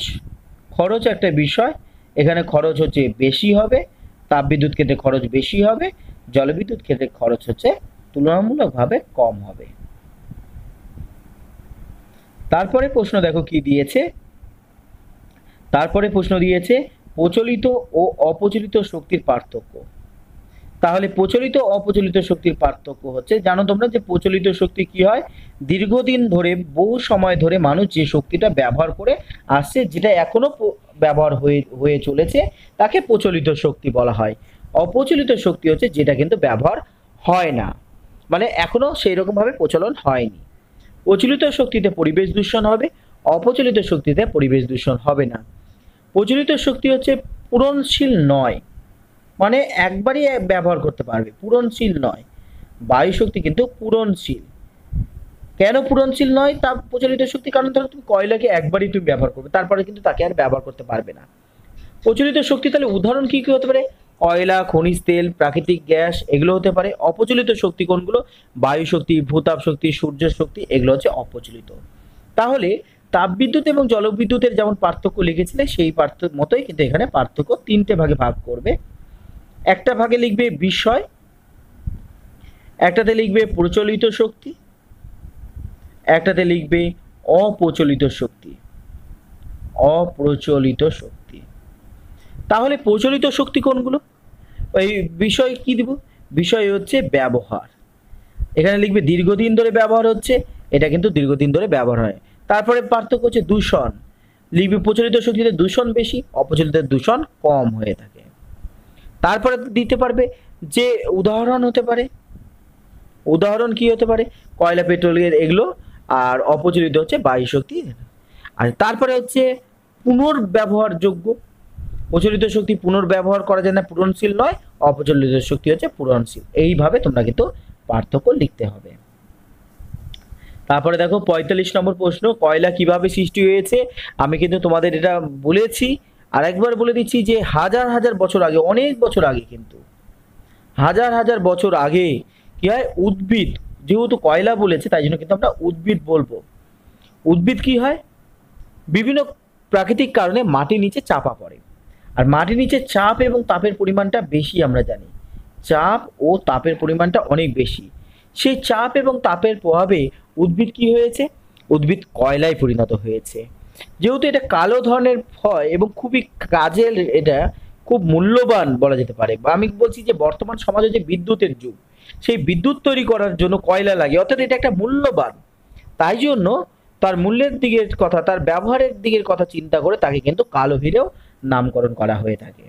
খরচ একটা বিষয়, এখানে খরচ হচ্ছে বেশি হবে, তাপবিদ্যুৎ ক্ষেত্রে খরচ বেশি হবে, জলবিদ্যুৎ ক্ষেত্রে খরচ হচ্ছে তুলনামূলকভাবে কম হবে। তারপরে প্রশ্ন দেখো কি দিয়েছে। তারপরে প্রশ্ন দিয়েছে প্রচলিত ও অপ্রচলিত শক্তির পার্থক্য। তাহলে প্রচলিত অপ্রচলিত শক্তির পার্থক্য হচ্ছে, জানো তোমরা যে প্রচলিত শক্তি কি হয়, দীর্ঘদিন ধরে বহু সময় ধরে মানুষ যে শক্তিটা ব্যবহার করে আসছে, যেটা এখনো ব্যবহার হয়ে চলেছে, তাকে প্রচলিত শক্তি বলা হয়। অপ্রচলিত শক্তি হচ্ছে যেটা কিন্তু ব্যবহার হয় না, মানে এখনো সেই রকম ভাবে প্রচলন হয়নি। প্রচলিত শক্তিতে পরিবেশ দূষণ হবে, অপ্রচলিত শক্তিতে পরিবেশ দূষণ হবে না। প্রচলিত শক্তি হচ্ছে পূরণশীল নয়, মানে একবারই ব্যবহার করতে পারবে, পূরণশীল নয়। বায়ু শক্তি কিন্তু পূরণশীল। কেন পূরণশীল নয় তা প্রচলিত শক্তি, কারণ ধরো তুমি কয়লাকে একবারই তুমি ব্যবহার করবে, তারপরে কিন্তু তাকে আর ব্যবহার করতে পারবে না। প্রচলিত শক্তি তাহলে উদাহরণ কি কি হতে পারে, কয়লা, খনিজ তেল, প্রাকৃতিক গ্যাস, এগুলো হতে পারে। অপ্রচলিত শক্তি কোনগুলো, বায়ু শক্তি, ভূতাপ শক্তি, সূর্য শক্তি, এগুলো হচ্ছে অপ্রচলিত। তাহলে তাপবিদ্যুৎ এবং জলবিদ্যুতের যেমন পার্থক্য লিখেছিলে, সেই পার্থক্য মতোই কিন্তু এখানে পার্থক্য তিনটে ভাগে ভাগ করবে। একটা ভাগে লিখবে বিষয়, একটাতে লিখবে প্রচলিত শক্তি, একটাতে লিখবে অপ্রচলিত শক্তি। অপ্রচলিত শক্তি। তাহলে প্রচলিত শক্তি কোনগুলো, এই বিষয় কি দিব, বিষয় হচ্ছে ব্যবহার। এখানে লিখবে দীর্ঘদিন ধরে ব্যবহার হচ্ছে, এটা কিন্তু দীর্ঘদিন ধরে ব্যবহার হয়। তারপরে পার্থক্য হচ্ছে দূষণ, লিখবে প্রচলিত শক্তিতে দূষণ বেশি, অপ্রচলিত দূষণ কম হয়ে থাকে। তারপরে দিতে পারবে যে উদাহরণ হতে পারে, উদাহরণ কি হতে পারে, কয়লা, পেট্রোলিয়াম, এগুলো। আর অপ্রচলিত হচ্ছে বায়ু শক্তি। আর তারপরে হচ্ছে পুনর্ব্যবহারযোগ্য। প্রচলিত শক্তি পুনর্ব্যবহার করা যায় না, পূরণশীল নয়। অপ্রচলিত শক্তি হচ্ছে পূরণশীল। এইভাবে তোমরা কিন্তু পার্থক্য লিখতে হবে। তারপরে দেখো ৪৫ নম্বর প্রশ্ন, কয়লা কিভাবে সৃষ্টি হয়েছে। আমি কিন্তু তোমাদের এটা বলেছি, আর একবার বলে দিচ্ছি যে হাজার হাজার বছর আগে, অনেক বছর আগে, কিন্তু হাজার হাজার বছর আগে কি হয়, উদ্ভিদ, যেহেতু কয়লা বলেছে তাই জন্য কিন্তু আমরা উদ্ভিদ বলবো। উদ্ভিদ কি হয়, বিভিন্ন প্রাকৃতিক কারণে মাটির নিচে চাপা পড়ে, আর মাটির নিচে চাপ এবং তাপের পরিমাণটা বেশি, আমরা জানি চাপ ও তাপের পরিমাণটা অনেক বেশি। সেই চাপ এবং তাপের প্রভাবে উদ্ভিদ কি হয়েছে, উদ্ভিদ কয়লায় পরিণত হয়েছে। যেহেতু এটা কালো ধরনের হয় এবং খুবই কাজের, এটা খুব মূল্যবান বলা যেতে পারে। বা আমি বলছি যে বর্তমান সমাজে যে বিদ্যুতের যুগ, সেই বিদ্যুৎ তৈরি করার জন্য কয়লা লাগে, অর্থাৎ এটা একটা মূল্যবান। তাই জন্য তার মূল্যের দিকের কথা, তার ব্যবহারের দিকের কথা চিন্তা করে তাকে কিন্তু কালো হিরেও নামকরণ করা হয়ে থাকে।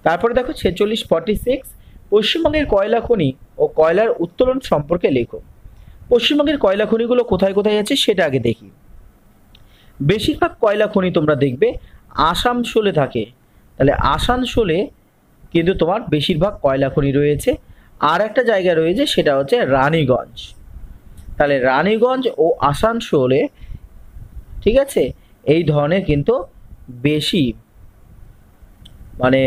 তারপরে দেখো 46 পশ্চিমবঙ্গের কয়লা খনি ও কয়লার উত্তোলন সম্পর্কে লেখো। পশ্চিমবঙ্গের কয়লা খনিগুলো কোথায় কোথায় আছে সেটা আগে দেখি। বেশিরভাগ কয়লা খনি তোমরা দেখবে আসানসোলে থাকে, তাহলে আসানসোলে কিন্তু তোমার বেশিরভাগ কয়লা খনি রয়েছে। আর একটা জায়গা রয়েছে সেটা হচ্ছে রানীগঞ্জ, তাহলে রানীগঞ্জ ও আসানসোলে, ঠিক আছে, এই ধরনের কিন্তু বেশি মানে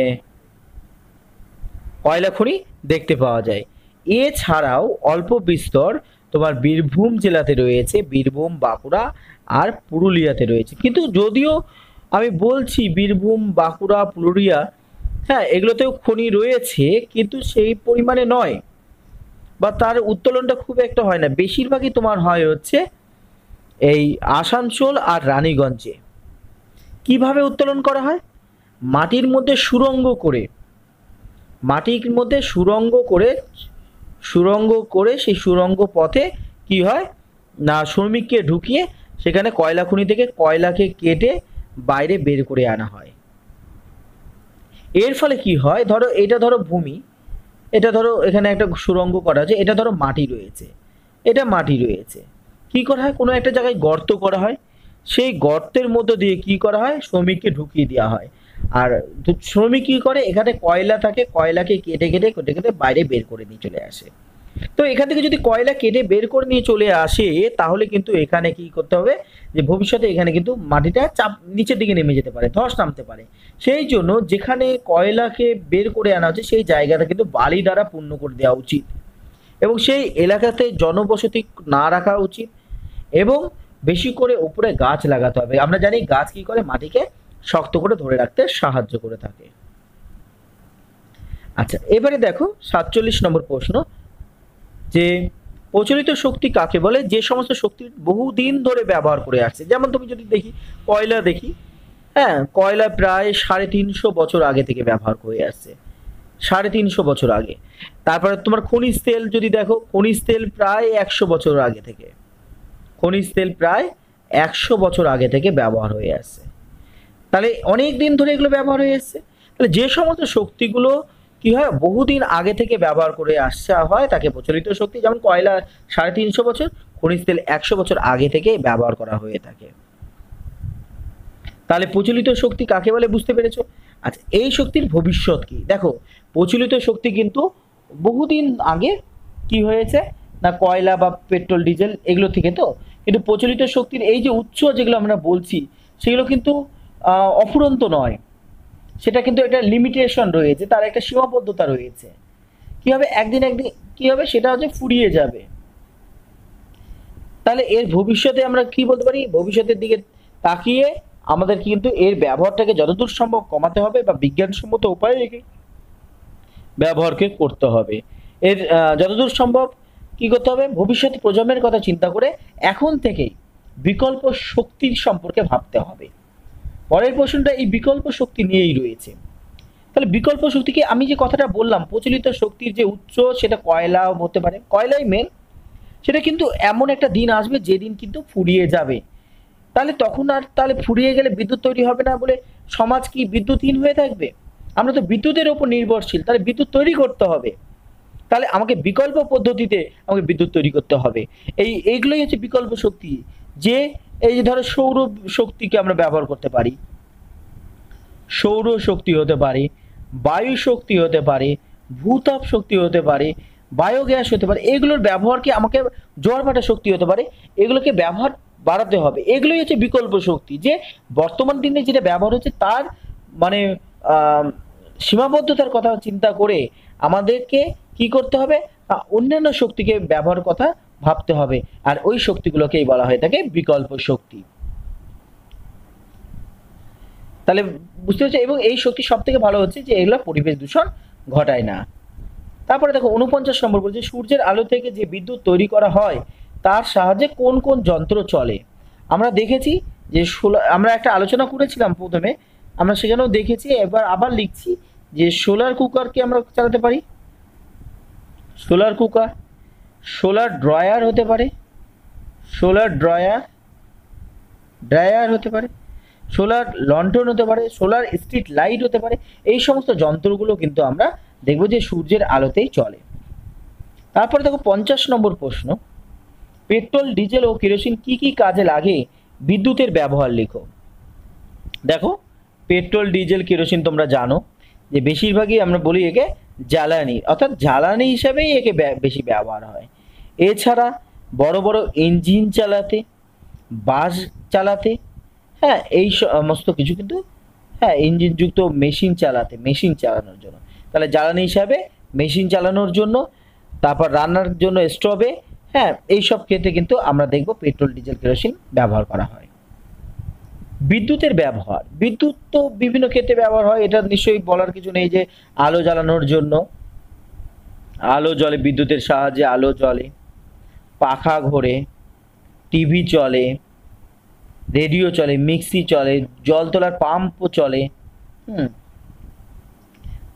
কয়লা খনি দেখতে পাওয়া যায়। এছাড়াও অল্প বিস্তর তোমার বীরভূম জেলাতে রয়েছে, বীরভূম, বাঁকুড়া আর পুরুলিয়াতে রয়েছে। কিন্তু যদিও আমি বলছি বীরভূম, বাঁকুড়া, পুরুলিয়া, হ্যাঁ এগুলোতেও খনি রয়েছে, কিন্তু সেই পরিমাণে নয়, বা তার উত্তোলনটা খুব একটা হয় না। বেশিরভাগই তোমার হয় হচ্ছে এই আসানসোল আর রানীগঞ্জে। কিভাবে উত্তোলন করা হয়, মাটির মধ্যে সুড়ঙ্গ করে, মাটির মধ্যে সুড়ঙ্গ করে সেই সুড়ঙ্গ পথে কি হয় না, শ্রমিককে ঢুকিয়ে সেখানে কয়লা খনি থেকে কয়লাকে কেটে বাইরে বের করে আনা হয়। এর ফলে কি হয়, ধরো এটা ধরো ভূমি, এটা ধরো এখানে একটা সুড়ঙ্গ করা আছে, এটা ধরো মাটি রয়েছে, এটা মাটি রয়েছে। কি করা হয়, কোনো একটা জায়গায় গর্ত করা হয়, সেই গর্তের মধ্য দিয়ে কি করা হয়, শ্রমিককে ঢুকিয়ে দেওয়া হয়। আর শ্রমিক কি করে, এখানে কয়লা থাকে, কয়লাকে কেটে কেটে কেটে কেটে বাইরে বের করে নিয়ে চলে আসে। তো এখান থেকে যদি কয়লা কেটে বের করে নিয়ে চলে আসে, তাহলে কিন্তু এখানে কি করতে হবে, যে ভবিষ্যতে এখানে কিন্তু মাটিটা চাপ নিচের দিকে নেমে যেতে পারে, ধস নামতে পারে। সেই জন্য যেখানে কয়লাকে বের করে আনা হচ্ছে সেই জায়গাটা কিন্তু বালি দ্বারা পূর্ণ করে দেওয়া উচিত, এবং সেই এলাকাতে জনবসতি না রাখা উচিত, এবং বেশি করে উপরে গাছ লাগাতে হবে। আমরা জানি গাছ কি করে, মাটিকে শক্ত করে ধরে রাখতে সাহায্য করে থাকে। আচ্ছা, এবারে দেখো ৪৭ নম্বর প্রশ্ন, যে প্রচলিত শক্তি কাকে বলে, যে সমস্ত শক্তি বহুদিন ধরে ব্যবহার করে আসছে। যেমন তুমি যদি দেখি কয়লা দেখি, হ্যাঁ কয়লা প্রায় ৩৫০ বছর আগে থেকে ব্যবহার করে আসছে। 350 বছর আগে। তারপরে তোমার খনিজ তেল যদি দেখো, খনিজ তেল প্রায় 100 বছর আগে থেকে, খনিজ তেল প্রায় 100 বছর আগে থেকে ব্যবহার হয়ে আসছে। তাহলে অনেক দিন ধরে এগুলো ব্যবহার হয়ে আসছে। তাহলে যে সমস্ত শক্তিগুলো কি হয় বহুদিন আগে থেকে ব্যবহার করে আসা হয় তাকে প্রচলিত শক্তি। যেমন কয়লা 350 বছর, খনিজ তেল 100 বছর আগে থেকে ব্যবহার করা হয়ে থাকে। তাহলে প্রচলিত শক্তি কাকে বলে বুঝতে পেরেছো? আচ্ছা, এই শক্তির ভবিষ্যৎ কি? দেখো, প্রচলিত শক্তি কিন্তু বহুদিন আগে কি হয়েছে না, কয়লা বা পেট্রোল ডিজেল এগুলো থেকে তো, কিন্তু প্রচলিত শক্তির এই যে উৎস যেগুলো আমরা বলছি সেগুলো কিন্তু অফুরন্ত নয়, সেটা কিন্তু একটা লিমিটেশন রয়েছে, তার একটা সীমাবদ্ধতা রয়েছে। কি হবে একদিন কি হবে সেটা হচ্ছে ফুরিয়ে যাবে। তাহলে এর ভবিষ্যতে আমরা কি বলতে পারি? ভবিষ্যতের দিকে তাকিয়ে আমাদের কিন্তু এর ব্যবহারটাকে যতদূর সম্ভব কমাতে হবে বা বিজ্ঞানসম্মত উপায়ে একে ব্যবহারকে করতে হবে। এর যতদূর সম্ভব কি করতে হবে? ভবিষ্যৎ প্রজন্মের কথা চিন্তা করে এখন থেকেই বিকল্প শক্তির সম্পর্কে ভাবতে হবে। পরের প্রশ্নটা এই বিকল্প শক্তি নিয়েই রয়েছে। তাহলে বিকল্প শক্তিকে আমি যে কথাটা বললাম, প্রচলিত শক্তির যে উৎস সেটা কয়লাও হতে পারে, কয়লাই মেন, সেটা কিন্তু এমন একটা দিন আসবে যেদিন কিন্তু ফুরিয়ে যাবে। তাহলে তখন আর তাহলে ফুরিয়ে গেলে বিদ্যুৎ তৈরি হবে না বলে সমাজ কি বিদ্যুৎহীন হয়ে থাকবে? আমরা তো বিদ্যুতের ওপর নির্ভরশীল, তাহলে বিদ্যুৎ তৈরি করতে হবে। তাহলে আমাকে বিকল্প পদ্ধতিতে আমাকে বিদ্যুৎ তৈরি করতে হবে। এইগুলোই হচ্ছে বিকল্প শক্তি। যে এই যে ধরো সৌর শক্তিকে আমরা ব্যবহার করতে পারি, সৌর শক্তি হতে পারে, বায়ু শক্তি হতে পারে, ভূতাপ শক্তি হতে পারে, বায়োগ্যাস হতে পারে। এগুলোর ব্যবহারকে আমাকে জোয়ার ভাটা শক্তি হতে পারে, এগুলোকে ব্যবহার বাড়াতে হবে। এগুলোই হচ্ছে বিকল্প শক্তি, যে বর্তমান দিনে যেটা ব্যবহার হচ্ছে তার মানে সীমাবদ্ধতার কথা চিন্তা করে আমাদেরকে কি করতে হবে? অন্যান্য শক্তিকে ব্যবহার কথা ভাবতে হবে। আর ওই শক্তিগুলোকেই বলা হয়ে থাকে বিকল্প শক্তি। তাহলে বুঝতে পারছো? এবং এই শক্তি সব থেকে ভালো হচ্ছে যে এগুলো পরিবেশ দূষণ ঘটায় না। তারপরে দেখো 49 নম্বর বলছে সূর্যের আলো থেকে যে বিদ্যুৎ তৈরি করা হয় তার সাহায্যে কোন কোন যন্ত্র চলে? আমরা দেখেছি যে আমরা একটা আলোচনা করেছিলাম প্রথমে, আমরা সেখানেও দেখেছি, এবার আবার লিখছি যে সোলার কুকারকে আমরা চালাতে পারি, সোলার কুকার, সোলার ড্রয়ার হতে পারে, সোলার ড্রায়ার হতে পারে, সোলার লন্ঠন হতে পারে, সোলার স্ট্রিট লাইট হতে পারে। এই সমস্ত যন্ত্রগুলো কিন্তু আমরা দেখব যে সূর্যের আলোতেই চলে। তারপরে দেখো 50 নম্বর প্রশ্ন, পেট্রোল ডিজেল ও কেরোসিন কি কি কাজে লাগে বিদ্যুতের ব্যবহার লিখো। দেখো, পেট্রোল ডিজেল কেরোসিন তোমরা জানো যে বেশিরভাগই আমরা বলি একে জ্বালানি, অর্থাৎ জ্বালানি হিসাবেই একে বেশি ব্যবহার হয়। এছাড়া বড় বড় ইঞ্জিন চালাতে, বাস চালাতে, হ্যাঁ এই সমস্ত কিছু কিন্তু, হ্যাঁ ইঞ্জিনযুক্ত মেশিন চালানোর জন্য, তাহলে জ্বালানি হিসাবে মেশিন চালানোর জন্য, তারপর রান্নার জন্য স্টোভে, হ্যাঁ এইসব ক্ষেত্রে কিন্তু আমরা দেখব পেট্রোল ডিজেল কেরোসিন ব্যবহার করা হয়। বিদ্যুতের ব্যবহার, বিদ্যুৎ তো বিভিন্ন ক্ষেত্রে ব্যবহার হয়, এটা নিশ্চয়ই বলার কিছু নেই যে আলো জ্বালানোর জন্য আলো জ্বলে, বিদ্যুতের সাহায্যে আলো জ্বলে, পাখা ঘোরে, টিভি চলে, রেডিও চলে, মিক্সি চলে, জল তোলার পাম্পও চলে।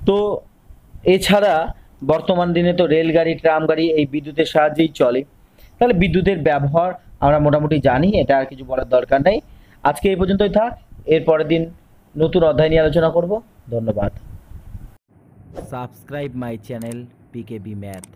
তো এছাড়া বর্তমান দিনে তো রেলগাড়ি, ট্রাম গাড়ি এই বিদ্যুতের সাহায্যেই চলে। তাহলে বিদ্যুতের ব্যবহার আমরা মোটামুটি জানি, এটা আর কিছু বলার দরকার নেই। আজকে এই পর্যন্তই থাক, এর পরের দিন নতুন অধ্যায় নিয়ে আলোচনা করব। ধন্যবাদ। Subscribe my channel pKb math.